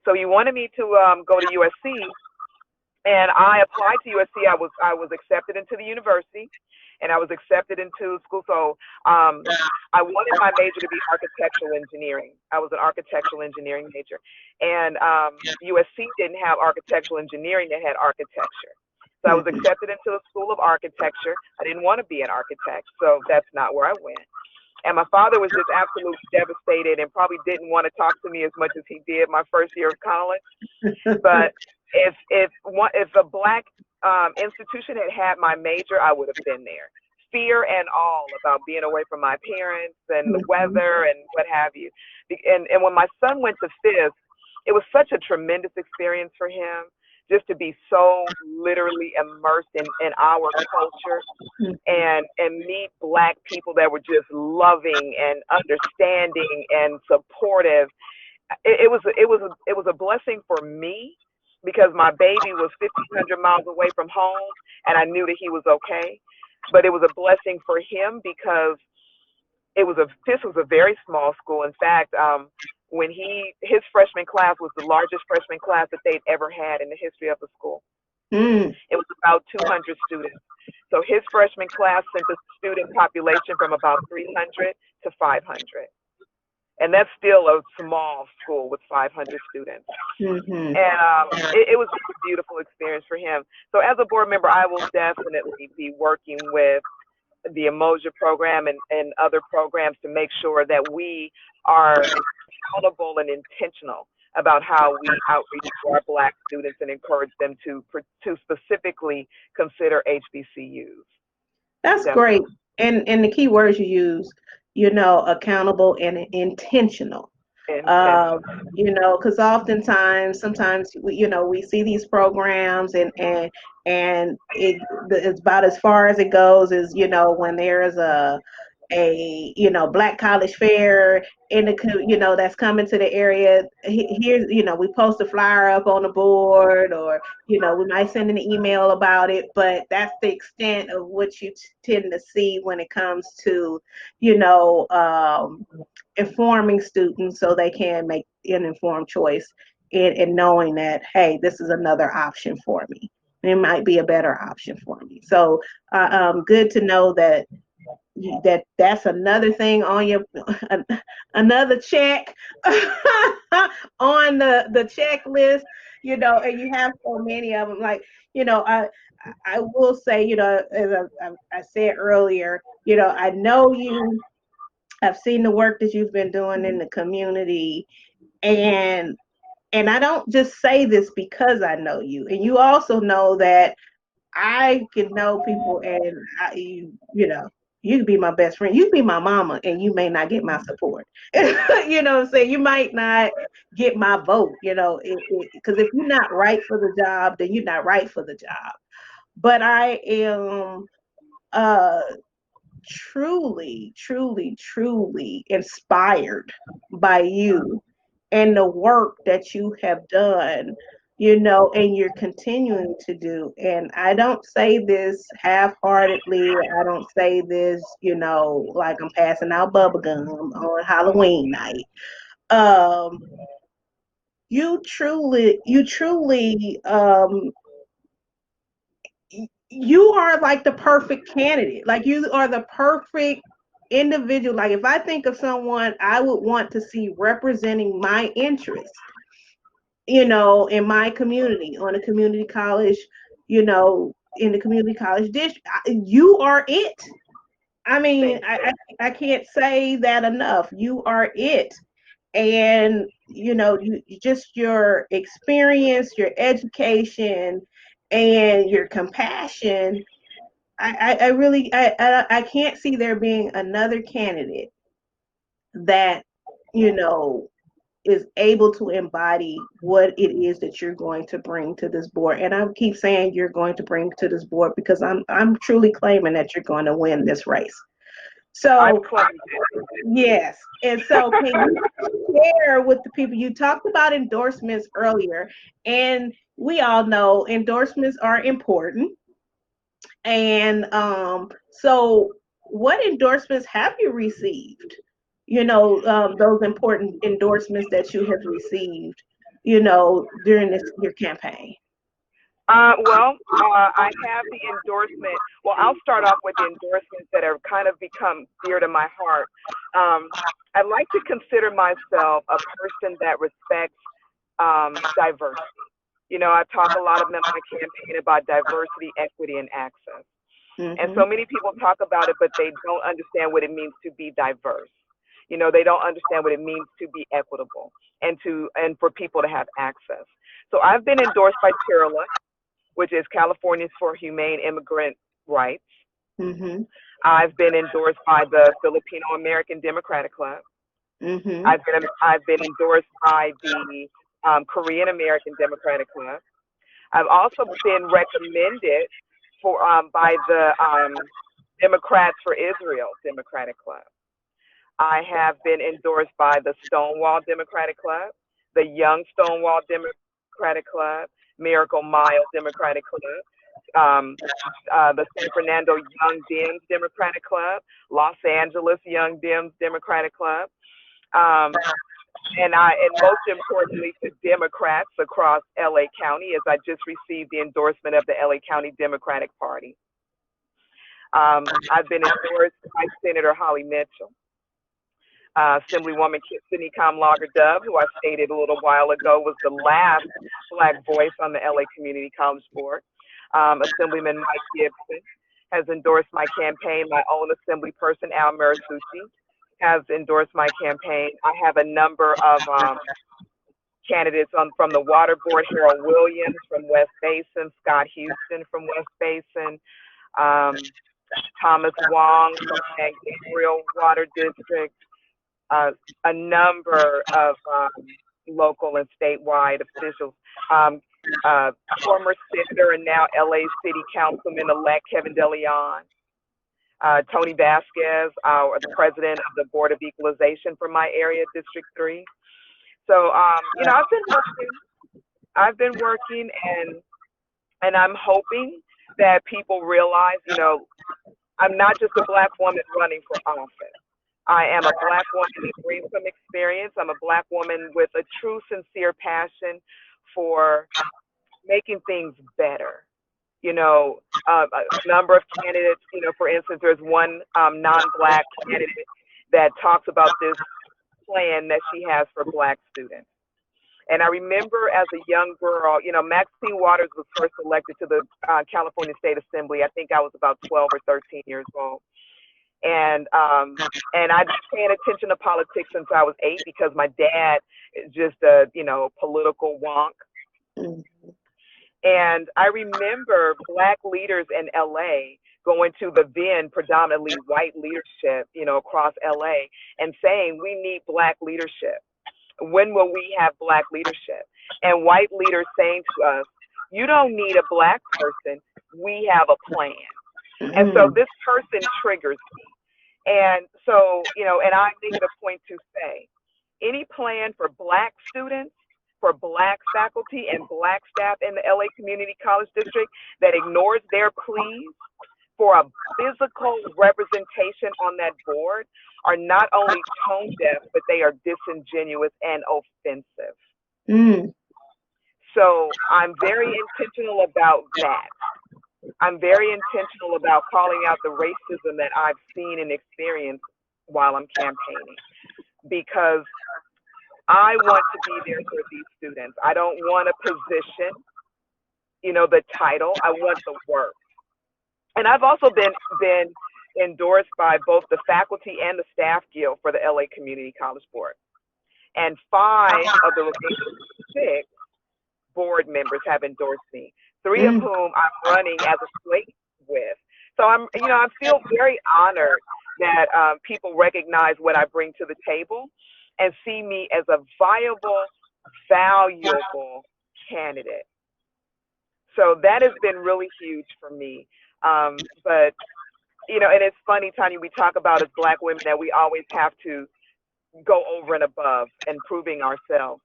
Speaker 3: So he wanted me to go to USC, and I applied to USC. I was accepted into the university, and I was accepted into school. So I wanted my major to be architectural engineering. I was an architectural engineering major, and USC didn't have architectural engineering; they had architecture. So I was
Speaker 2: Mhm.
Speaker 3: accepted into the School of Architecture. I didn't want to be an architect, so that's not where I went. And my father was just absolutely devastated and probably didn't want to talk to me as much as he did my first year of college. But if a black institution had had my major, I would have been there. Fear and all about being away from my parents and the
Speaker 2: Mhm.
Speaker 3: weather and what have you. And when my son went to fifth, it was such a tremendous experience for him just to be so literally immersed in our culture and meet black people that were just loving and understanding and supportive. It was a blessing for me because my baby was 1,500 miles away from home, and I knew that he was okay. But it was a blessing for him because this was a very small school. In fact, when his freshman class was the largest freshman class that they'd ever had in the history of the school.
Speaker 2: Mm.
Speaker 3: It was about 200 students. So his freshman class sent the student population from about 300 to 500. And that's still a small school with 500 students.
Speaker 2: Mhm.
Speaker 3: And it was just a beautiful experience for him. So as a board member, I will definitely be working with the Emoja program and other programs to make sure that we are accountable and intentional about how we outreach to our black students and encourage them to specifically consider HBCUs.
Speaker 2: That's great.
Speaker 3: Definitely.
Speaker 2: And the key words you use, accountable and intentional. Um,
Speaker 3: Intentional.
Speaker 2: because oftentimes, sometimes we see these programs and it's about as far as it goes is when there's a black college fair in that's coming to the area. Here's we post a flyer up on the board, or we might send an email about it, but that's the extent of what you tend to see when it comes to you know informing students so they can make an informed choice in knowing that, hey, this is another option for me. It might be a better option for me. So good to know that that's another thing on your another check on the checklist, and you have so many of them. Like, I will say, as I said earlier, I know you. I've seen the work that you've been doing in the community, and I don't just say this because I know you, and you also know that I can know people, and you can be my best friend, you can be my mama, and you may not get my support. You know what I'm saying? You might not get my vote, because if you're not right for the job, then you're not right for the job. But I am uh truly, truly, truly inspired by you and the work that you have done, and you're continuing to do. And I don't say this half-heartedly. I don't say this, like I'm passing out bubble gum on Halloween night. Um, you truly, you are like the perfect candidate. Like, you are the perfect individual. Like, if I think of someone I would want to see representing my interests, in my community, on a community college, in the community college district, you are it. I mean,
Speaker 3: Thank
Speaker 2: I can't say that enough. You are it. And just your experience, your education, and your compassion. I really I can't see there being another candidate that you know is able to embody what it is that you're going to bring to this board. And I keep saying you're going to bring to this board because I'm truly claiming that you're going to win this race.
Speaker 3: I've
Speaker 2: So
Speaker 3: claimed
Speaker 2: yes. And so can you share with the people, you talked about endorsements earlier, and we all know endorsements are important. And so what endorsements have you received? Those important endorsements that you have received, during your campaign.
Speaker 3: I have the endorsement. Well, I'll start off with the endorsements that have kind of become dear to my heart. Um, I like to consider myself a person that respects diversity. I talk a lot of in my campaign about diversity, equity, and access. And
Speaker 2: Mhm.
Speaker 3: so many people talk about it, but they don't understand what it means to be diverse. They don't understand what it means to be equitable and for people to have access. So I've been endorsed by Tirla, which is Californians for Humane Immigrant Rights.
Speaker 2: Mhm.
Speaker 3: I've been endorsed by the Filipino American Democratic Club.
Speaker 2: Mhm.
Speaker 3: I've been endorsed by the Korean American Democratic Club. I've also been recommended for by the Democrats for Israel Democratic Club. I have been endorsed by the Stonewall Democratic Club, the Young Stonewall Democratic Club, Miracle Mile Democratic Club, the San Fernando Young Dems Democratic Club, Los Angeles Young Dems Democratic Club, um, and most importantly to Democrats across LA County, as I just received the endorsement of the LA County Democratic Party. I've been endorsed by Senator Holly Mitchell, Assemblywoman Sydney Comlager Dove, who I stated a little while ago was the last Black voice on the LA Community College Board. Assemblyman Mike Gibson has endorsed my campaign. My own assembly person, Al Marisucci, has endorsed my campaign. I have a number of candidates from the Water Board, Harold Williams from West Basin, Scott Houston from West Basin, um, Thomas Wong from San Gabriel Water District, uh, a number of local and statewide officials. Um, Former Senator and now LA City Councilman-elect Kevin DeLeon, Tony Vasquez, the president of the Board of Equalization for my area, District 3. So, I've been working, and I'm hoping that people realize, I'm not just a Black woman running for office. I am a Black woman that brings some experience. I'm a Black woman with a true, sincere passion for making things better. A number of candidates, for instance, there's one non-Black candidate that talks about this plan that she has for Black students. And I remember as a young girl, Maxine Waters was first elected to the California State Assembly. I think I was about 12 or 13 years old. And I've been paying attention to politics since I was 8 because my dad is just a political wonk.
Speaker 2: Mhm.
Speaker 3: And I remember Black leaders in LA going to the then predominantly white leadership, across LA and saying we need Black leadership. When will we have Black leadership? And white leaders saying to us, you don't need a Black person, we have a plan. And so
Speaker 2: Mhm.
Speaker 3: this person triggers me. And so, and I make it a point to say, any plan for Black students, for Black faculty and Black staff in the LA Community College District that ignores their pleas for a physical representation on that board are not only tone deaf, but they are disingenuous and offensive.
Speaker 2: Mm.
Speaker 3: So I'm very intentional about that. I'm very intentional about calling out the racism that I've seen and experienced while I'm campaigning because I want to be there for these students. I don't want a position, the title. I want the work. And I've also been endorsed by both the faculty and the staff guild for the LA Community College Board. And 5 of the remaining 6 board members have endorsed me, 3 of
Speaker 2: Mm.
Speaker 3: whom I'm running as a slate with. So I feel very honored that people recognize what I bring to the table and see me as a viable, valuable candidate. So that has been really huge for me. But and it's funny, Tanya, we talk about as Black women that we always have to go over and above and proving ourselves.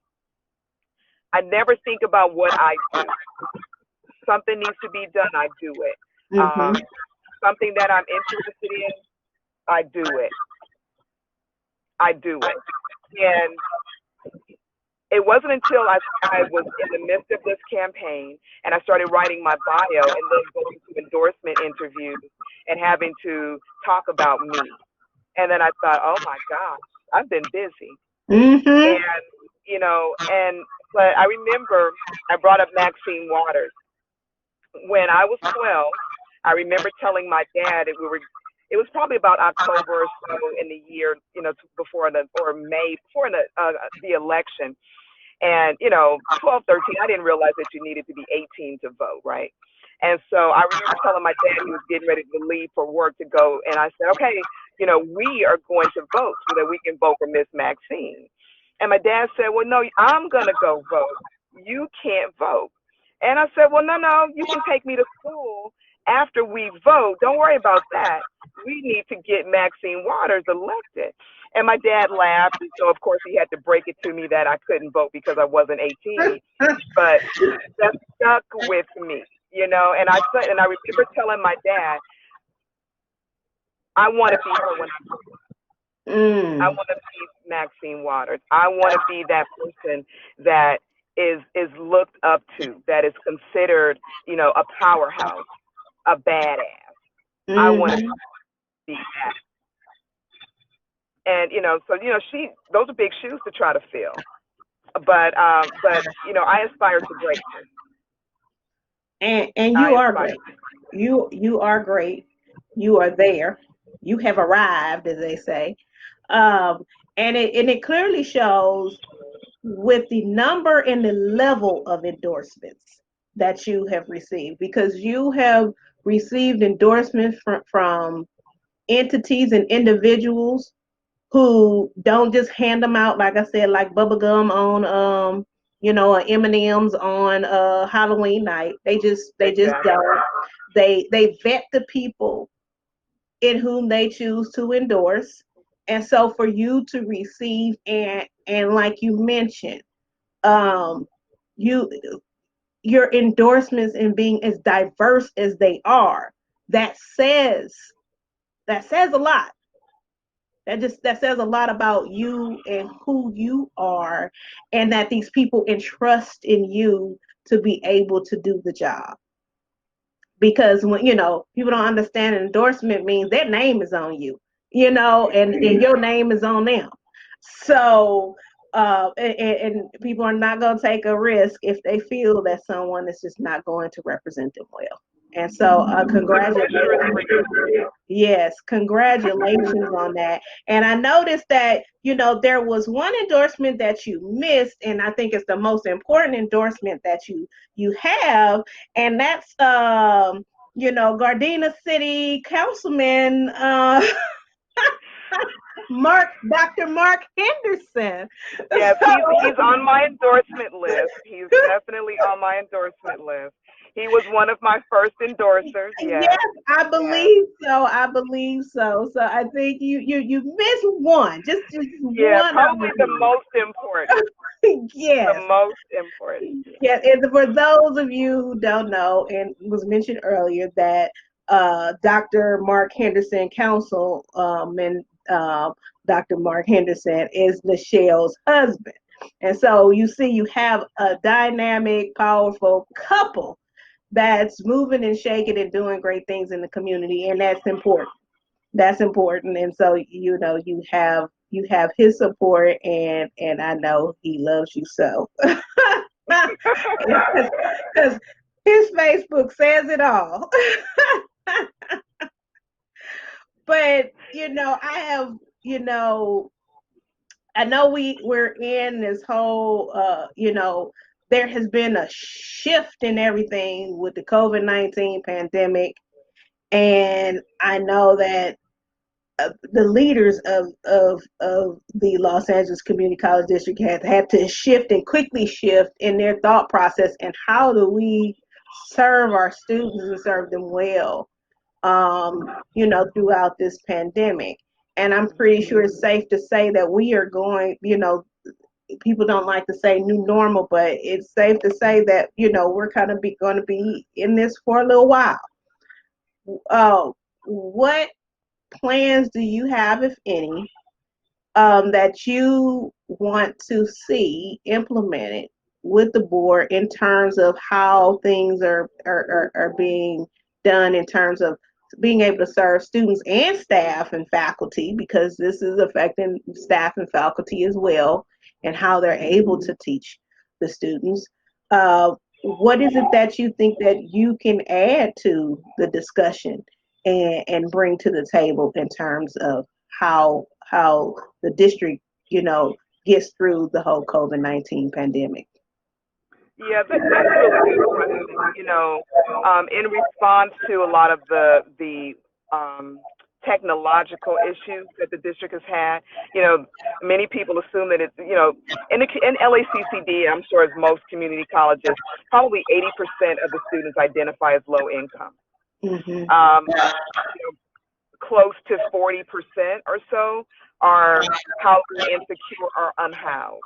Speaker 3: I never think about what I do. Something needs to be done, I do it.
Speaker 2: Mhm.
Speaker 3: Something that I'm interested in, I do it. I do it. And it wasn't until I was in the midst of this campaign and I started writing my bio and then going to endorsement interviews and having to talk about me. And then I thought, oh my gosh, I've been busy.
Speaker 2: Mm-hmm.
Speaker 3: And, but I remember I brought up Maxine Waters. When I was 12, I remember telling my dad that it was probably about October or so in the year, before or May, before the election. And, 12, 13, I didn't realize that you needed to be 18 to vote, right? And so I remember telling my dad he was getting ready to leave for work to go. And I said, okay, we are going to vote so that we can vote for Miss Maxine. And my dad said, well, no, I'm going to go vote. You can't vote. And I said, well, no, you can take me to school after we vote. Don't worry about that. We need to get Maxine Waters elected. And my dad laughed. And so, of course, he had to break it to me that I couldn't vote because I wasn't 18. But that stuck with me, And I remember telling my dad, I want to be her when I I want to be Maxine Waters. I want to be that person that is looked up to, that is considered, a powerhouse, a badass. I want to
Speaker 2: Mm-hmm.
Speaker 3: be that. And so those are big shoes to try to fill. But I aspire to greatness.
Speaker 2: And you
Speaker 3: I
Speaker 2: are
Speaker 3: aspire.
Speaker 2: great. You are great. You are there. You have arrived, as they say. Um, and it clearly shows with the number and the level of endorsements that you have received, because you have received endorsements from entities and individuals who don't just hand them out, like I said, like bubblegum on or M&Ms on Halloween night. They just
Speaker 3: Exactly.
Speaker 2: don't. They vet the people in whom they choose to endorse. And so for you to receive, and like you mentioned, um you your endorsements, and being as diverse as they are, that says a lot. That says a lot about you and who you are, and that these people entrust in you to be able to do the job. Because when people don't understand, an endorsement means their name is on you, and your name is on them. So and people are not going to take a risk if they feel that someone is just not going to represent them well. And so
Speaker 3: The pressure is
Speaker 2: congratulations.
Speaker 3: real.
Speaker 2: Yes, congratulations on that. And I noticed that, there was one endorsement that you missed, and I think it's the most important endorsement that you have, and that's Gardena City Councilman Dr. Mark Henderson.
Speaker 3: Yes,
Speaker 2: So
Speaker 3: he's on my endorsement list. He's definitely on my endorsement list. He was one of my first endorsers.
Speaker 2: yes,
Speaker 3: Yes,
Speaker 2: I
Speaker 3: yes,
Speaker 2: believe so. I believe so. So I think you missed one, just
Speaker 3: yeah.
Speaker 2: one of
Speaker 3: Probably the
Speaker 2: them.
Speaker 3: most important. The
Speaker 2: Yes.
Speaker 3: most important. Yeah.
Speaker 2: Yeah, and for those of you who don't know, and it was mentioned earlier that Dr. Mark Henderson, counsel, and Dr. Mark Henderson is Nichelle's husband. And so you see, you have a dynamic, powerful couple that's moving and shaking and doing great things in the community, and that's important. That's important. And so you have his support, and I know he loves you so. Because his Facebook says it all. But I have, I know we're in this whole there has been a shift in everything with the COVID-19 pandemic, and I know that the leaders of the Los Angeles Community College District have had to shift, and quickly shift, in their thought process, and how do we serve our students and serve them well, throughout this pandemic. And I'm pretty sure it's safe to say that we are going, people don't like to say new normal, but it's safe to say that, we're kind of going to be in this for a little while. What plans do you have, if any, that you want to see implemented with the board in terms of how things are being done in terms of being able to serve students and staff and faculty, because this is affecting staff and faculty as well, and how they're able to teach the students. What is it that you think that you can add to the discussion and bring to the table in terms of how the district, gets through the whole COVID-19 pandemic?
Speaker 3: Yeah, that's a really good question. In response to a lot of the technological issues that the district has had, many people assume that it's, in LACCD, I'm sure as most community colleges, probably 80% of the students identify as low income.
Speaker 2: Hmm.
Speaker 3: Um, Close to 40% or so are housing insecure or unhoused.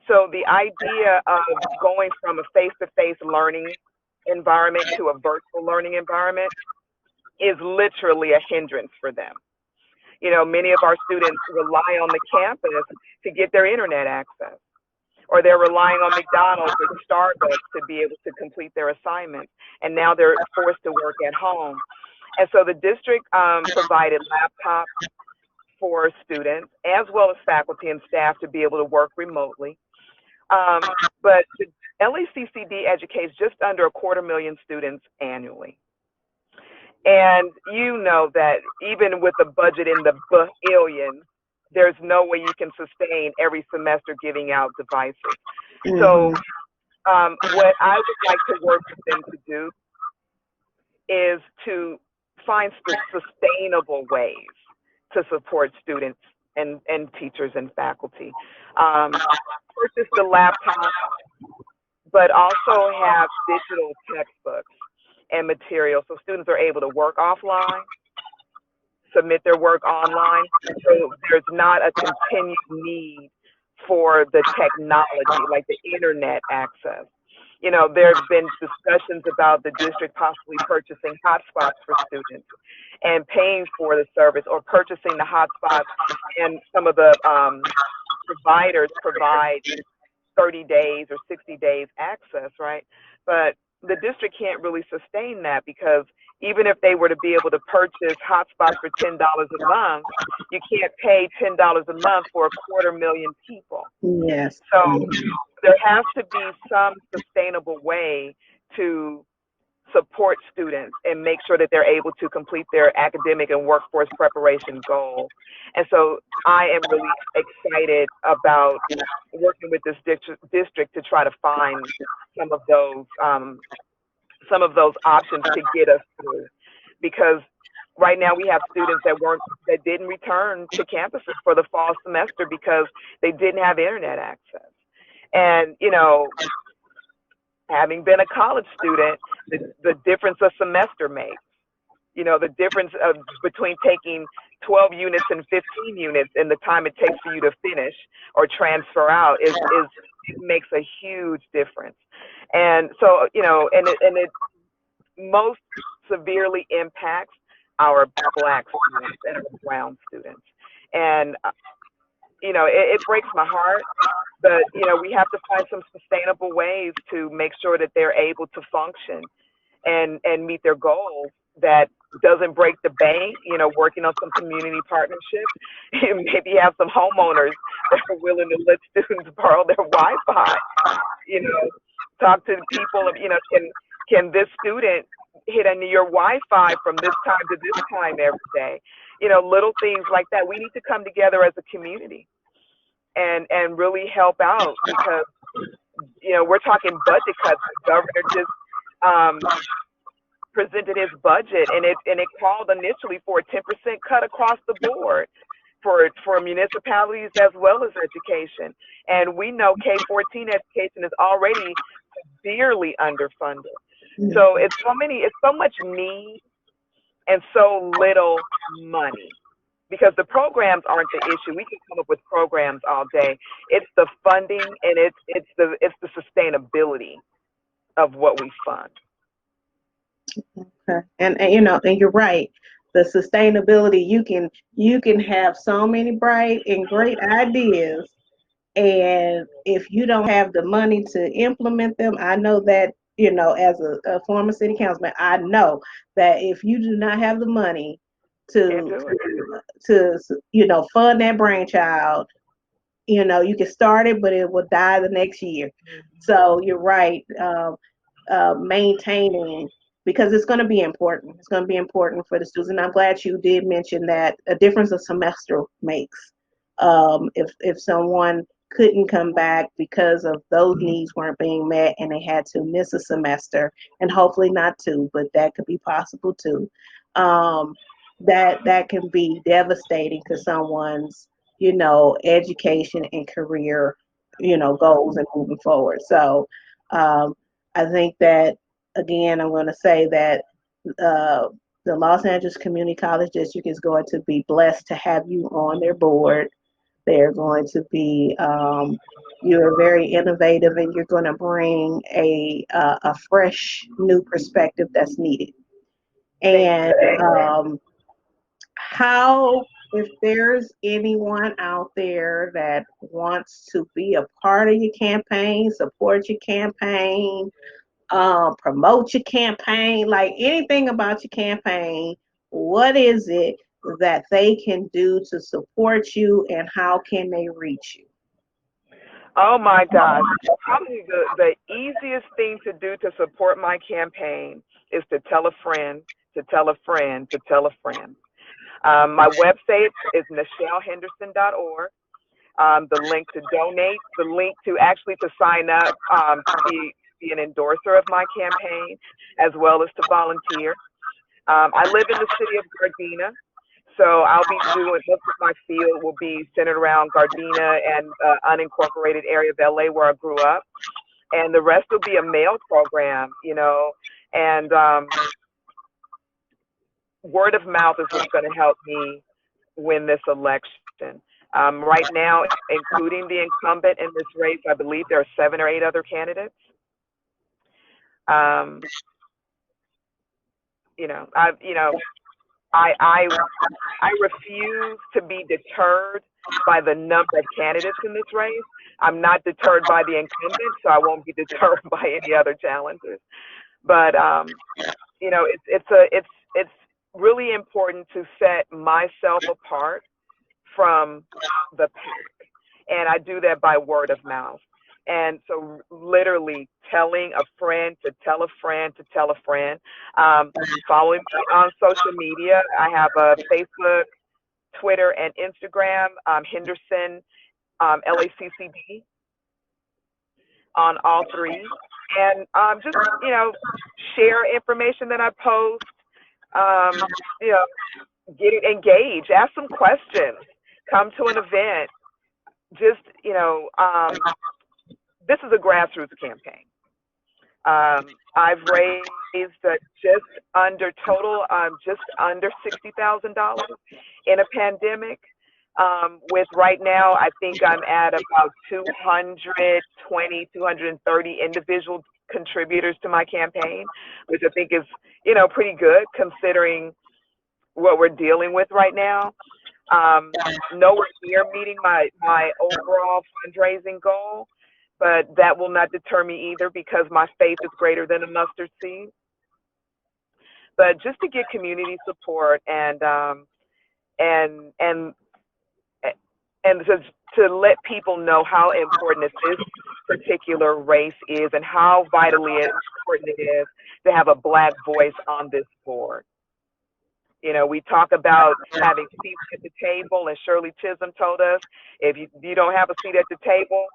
Speaker 3: So the idea of going from a face-to-face learning environment to a virtual learning environment is literally a hindrance for them. Many of our students rely on the campus to get their internet access, or they're relying on McDonald's or Starbucks to be able to complete their assignments, and now they're forced to work at home. And so the district provided laptops for students as well as faculty and staff to be able to work remotely. But the LACCD educates just under 250,000 students annually. And you know that even with a budget in the billions, there's no way you can sustain every semester giving out devices. So what I would like to work with them to do is to find sustainable ways to support students and teachers and faculty. Purchase the laptop, but also have digital textbooks and materials so students are able to work offline, submit their work online, so there's not a continued need for the technology, like the internet access. There have been discussions about the district possibly purchasing hotspots for students and paying for the service, or purchasing the hotspots, and some of the providers provide 30 days or 60 days access, right? But the district can't really sustain that, because even if they were to be able to purchase hotspots for $10 a month, you can't pay $10 a month for 250,000 people.
Speaker 2: Yes.
Speaker 3: So there has to be some sustainable way to support students and make sure that they're able to complete their academic and workforce preparation goals. And so I am really excited about working with this district to try to find some of those options to get us through. Because right now we have students that didn't return to campuses for the fall semester because they didn't have internet access. And having been a college student, the difference a semester makes. The difference between taking 12 units and 15 units and the time it takes for you to finish or transfer out is it makes a huge difference. And so, and it most severely impacts our Black students and our brown students. And it breaks my heart, but we have to find some sustainable ways to make sure that they're able to function and meet their goals that doesn't break the bank. Working on some community partnerships, and maybe have some homeowners that are willing to let students borrow their Wi-Fi. Talk to people of, can this student hit on your Wi-Fi from this time to this time every day? Little things like that. We need to come together as a community and really help out, because we're talking budget cuts. The governor just presented his budget, and it called initially for a 10% cut across the board for municipalities as well as education. And we know K-14 education is already severely underfunded. So it's so much need and so little money, because the programs aren't the issue. We can come up with programs all day. It's the funding, and it's the sustainability of what we fund.
Speaker 2: Okay. And and you're right. the sustainability. You can have so many bright and great ideas, and if you don't have the money to implement them, I know that, as a former city councilman, I know that if you do not have the money
Speaker 3: Can't
Speaker 2: to
Speaker 3: do it.
Speaker 2: fund that brainchild, you can start it, but it will die the next year. So you're right. Maintaining, because it's going to be important. It's going to be important for the students. And I'm glad you did mention that a difference a semester makes. If someone couldn't come back because of those needs weren't being met and they had to miss a semester, and hopefully not two, but that could be possible too. Um, that can be devastating to someone's, education and career, goals and moving forward. So um, I think that, again, I'm going to say that uh, the Los Angeles Community College District is going to be blessed to have you on their board. They're going to be, you're very innovative, and you're going to bring a fresh new perspective that's needed.
Speaker 3: Thank
Speaker 2: And
Speaker 3: you.
Speaker 2: how, if there's anyone out there that wants to be a part of your campaign, support your campaign, promote your campaign, like anything about your campaign, what is it that they can do to support you, and how can they reach you?
Speaker 3: Oh my gosh. Probably the easiest thing to do to support my campaign is to tell a friend, to tell a friend, to tell a friend. My website is NichelleHenderson.org. The link to donate, the link to actually to sign up to be an endorser of my campaign, as well as to volunteer. I live in the city of Gardena, so I'll be doing most of my field will be centered around Gardena and unincorporated area of LA where I grew up, and the rest will be a mail program, and word of mouth is what's going to help me win this election. Right now, including the incumbent in this race, I believe there are 7 or 8 other candidates. Um, you know, I, you know, I, I, I refuse to be deterred by the number of candidates in this race. I'm not deterred by the incumbent, so I won't be deterred by any other challengers. But it's really important to set myself apart from the pack. And I do that by word of mouth. And so, literally telling a friend to tell a friend to tell a friend. Um, Following me on social media. I have a Facebook, Twitter, and Instagram, Henderson, LACCD on all three. And just, share information that I post, um, you know, get it engaged, ask some questions, come to an event. Just, this is a grassroots campaign. I've raised just under total, just under $60,000 in a pandemic. With right now, I think I'm at about 220, 230 individual contributors to my campaign, which I think is, pretty good considering what we're dealing with right now. Nowhere near meeting my overall fundraising goal, but that will not deter me either because my faith is greater than a mustard seed. But just to get community support and and and to let people know how important this particular race is and how vitally important it is to have a Black voice on this board. We talk about having seats at the table, and Shirley Chisholm told us if you don't have a seat at the table,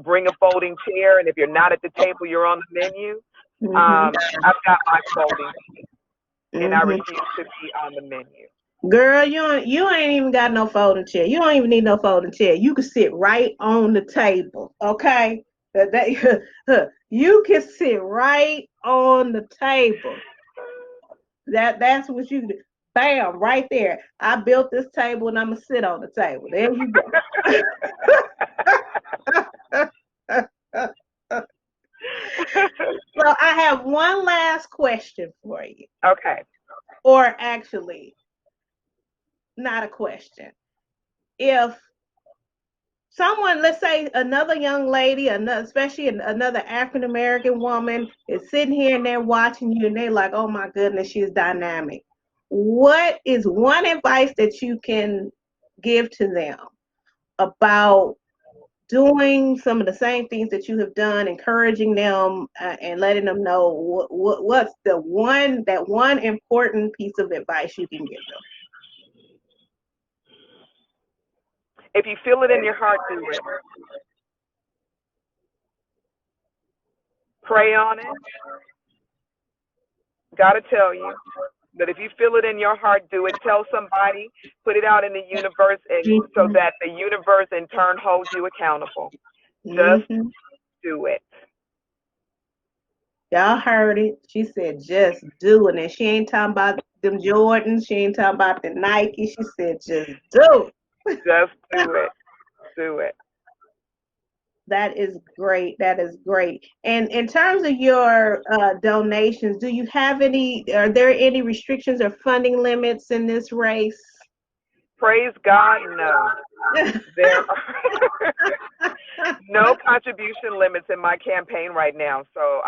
Speaker 3: bring a folding chair, and if you're not at the table, you're on the menu.
Speaker 2: Hmm.
Speaker 3: I've got my folding seat, and I
Speaker 2: Hmm.
Speaker 3: refuse to be on the menu.
Speaker 2: Girl, you ain't even got no folding chair. You don't even need no folding chair. You can sit right on the table, okay? You can sit right on the table. That's what you do. Bam, right there. I built this table, and I'm gonna sit on the table. There you go. So I have one last question for you.
Speaker 3: Okay.
Speaker 2: Or actually, not a question. If someone, let's say another young lady, another, especially another African American woman, is sitting here and they're watching you and they're like, oh my goodness, she's dynamic. What is one advice that you can give to them about doing some of the same things that you have done, encouraging them and letting them know what's the one, that one important piece of advice you can give them?
Speaker 3: If you feel it in your heart, do it. Pray on it. Gotta tell you. But if you feel it in your heart, do it. Tell somebody, put it out in the universe, and so that the universe in turn holds you accountable. Just
Speaker 2: Mm-hmm.
Speaker 3: do it.
Speaker 2: Y'all heard it. She said, just do it. And she ain't talking about them Jordans. She ain't talking about the Nike. She said, just do it.
Speaker 3: Just do it. Do it.
Speaker 2: That is great. That is great. And in terms of your donations, do you have any, are there any restrictions or funding limits in this race?
Speaker 3: Praise God, no. There are no contribution limits in my campaign right now. So,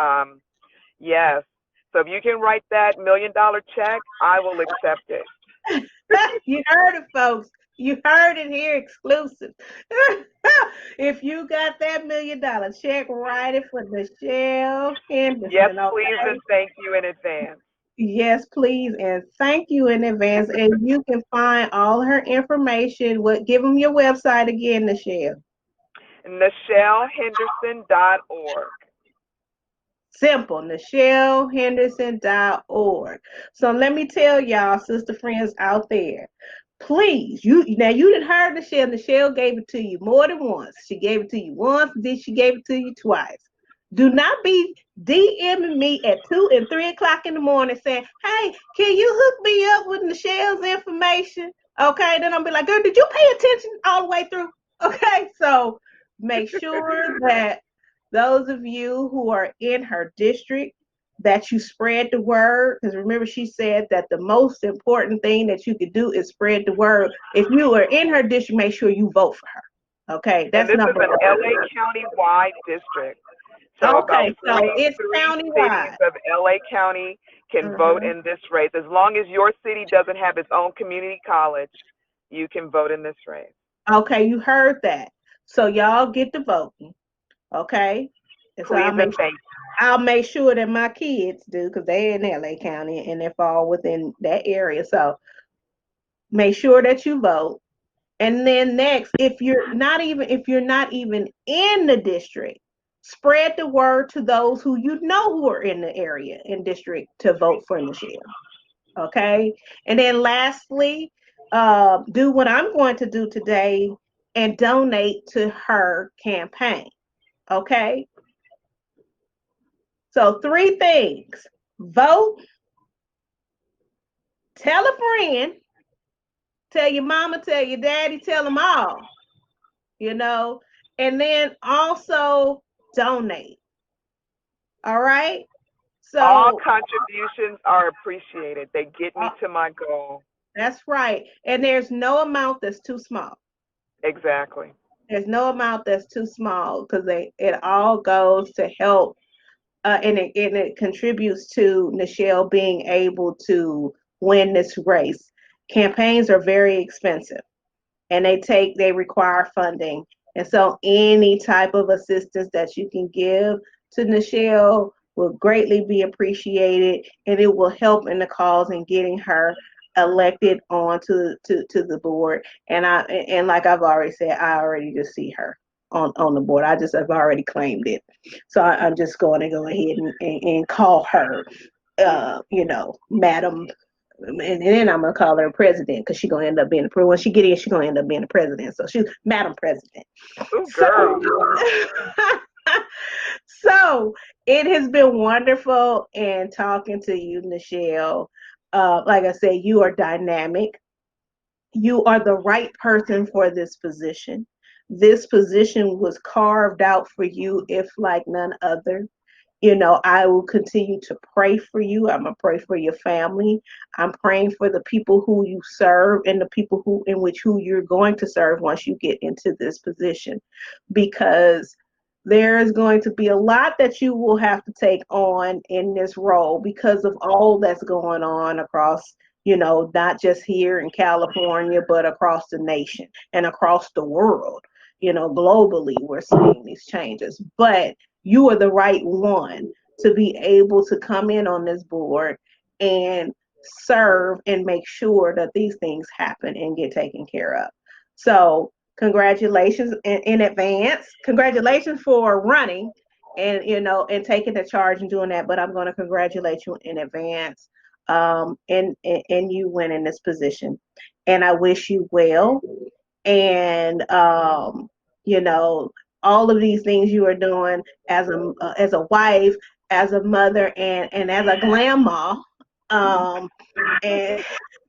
Speaker 3: yes. So if you can write that $1 million check, I will accept it.
Speaker 2: You heard it, folks. You heard it here exclusive. If you got that $1 million check, write it for Nichelle
Speaker 3: Yes,
Speaker 2: Henderson,
Speaker 3: please,
Speaker 2: okay?
Speaker 3: and thank you in advance.
Speaker 2: Yes, please, and thank you in advance. And you can find all her information. What? Give them your website again, Nichelle.
Speaker 3: NichelleHenderson.org.
Speaker 2: Simple, NichelleHenderson.org. So let me tell y'all, sister friends out there, please, you didn't heard Nichelle. Nichelle gave it to you more than once. She gave it to you once, then she gave it to you twice. Do not be DMing me at 2 and 3 o'clock in the morning saying, hey, can you hook me up with Nichelle's information? Okay, then I'll be like, girl, did you pay attention all the way through? Okay, so make sure that those of you who are in her district, that you spread the word, because remember she said that the most important thing that you could do is spread the word. If you are in her district, make sure you vote for her. Okay,
Speaker 3: And
Speaker 2: that's
Speaker 3: this is
Speaker 2: number
Speaker 3: an
Speaker 2: one.
Speaker 3: LA County-wide district. So about
Speaker 2: Okay, so it's
Speaker 3: 43 cities
Speaker 2: countywide.
Speaker 3: of LA County can vote
Speaker 2: Mhm.
Speaker 3: in this race. As long as your city doesn't have its own community college, you can vote in this race.
Speaker 2: Okay, you heard that. So y'all get to voting. Okay, and so
Speaker 3: Please and thank you.
Speaker 2: I'll make sure that my kids do, because they're in LA County and they fall within that area. So make sure that you vote. And then next, if you're not even in the district, spread the word to those who you know who are in the area and district to vote for Nichelle. Okay. And then lastly, do what I'm going to do today and donate to her campaign. Okay. So 3 things: vote, tell a friend, tell your mama, tell your daddy, tell them all, you know, and then also donate. All right.
Speaker 3: All
Speaker 2: So
Speaker 3: contributions are appreciated. They get me
Speaker 2: uh,
Speaker 3: to my goal.
Speaker 2: that's right. And there's no amount that's too small.
Speaker 3: Exactly.
Speaker 2: There's no amount that's too small, because it all goes to help, and it contributes to Nichelle being able to win this race. Campaigns are very expensive, and they require funding. And so any type of assistance that you can give to Nichelle will greatly be appreciated, and it will help in the cause in getting her elected onto to the board. And like I've already said, I already just see her on the board. I've already claimed it. So I'm just going to go ahead and call her Madam, and then I'm gonna call her president, because she's gonna end up being the when she get in, she's gonna end up being the president. So she's Madam President.
Speaker 3: Ooh,
Speaker 2: So
Speaker 3: girl.
Speaker 2: so it has been wonderful in talking to you, Nichelle. Like I said, you are dynamic. You are the right person for this position. This position was carved out for you, if like none other. I will continue to pray for you. I'm gonna pray for your family. I'm praying for the people who you serve and the people who you're going to serve once you get into this position, because there is going to be a lot that you will have to take on in this role because of all that's going on across, not just here in California, but across the nation and across the world. Globally, we're seeing these changes. But you are the right one to be able to come in on this board and serve and make sure that these things happen and get taken care of. So, congratulations in advance. Congratulations for running and taking the charge and doing that. But I'm going to congratulate you in advance, and you winning this position. And I wish you well. And you know all of these things you are doing as a wife, as a mother, and as a grandma, um and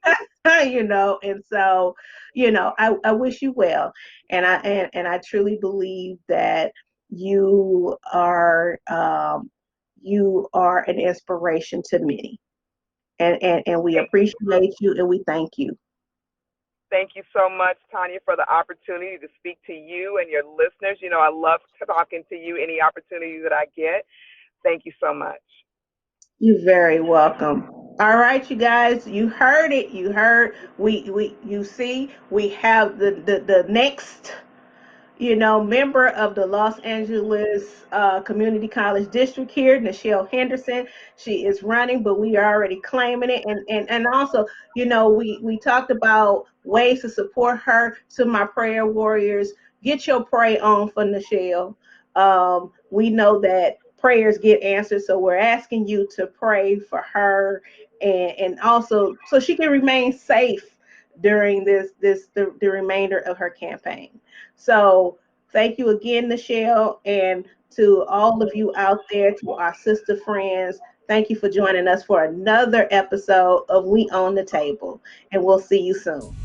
Speaker 2: and so I wish you well, and I truly believe that you are you are an inspiration to many, and we
Speaker 3: Thank
Speaker 2: appreciate you and we thank you.
Speaker 3: Thank you so much, Tanya, for the opportunity to speak to you and your listeners. I love talking to you any opportunity that I get. Thank you so much.
Speaker 2: You're very welcome. All right, you guys, you heard it. You heard you see, we have the next member of the Los Angeles Community College District here, Nichelle Henderson. She is running, but we are already claiming it. And also, we talked about ways to support her. To my prayer warriors, get your pray on for Nichelle. We know that prayers get answered, so we're asking you to pray for her, and also so she can remain safe during the remainder of her campaign. So thank you again, Nichelle, and to all of you out there, to our sister friends. Thank you for joining us for another episode of We Own the Table, and we'll see you soon.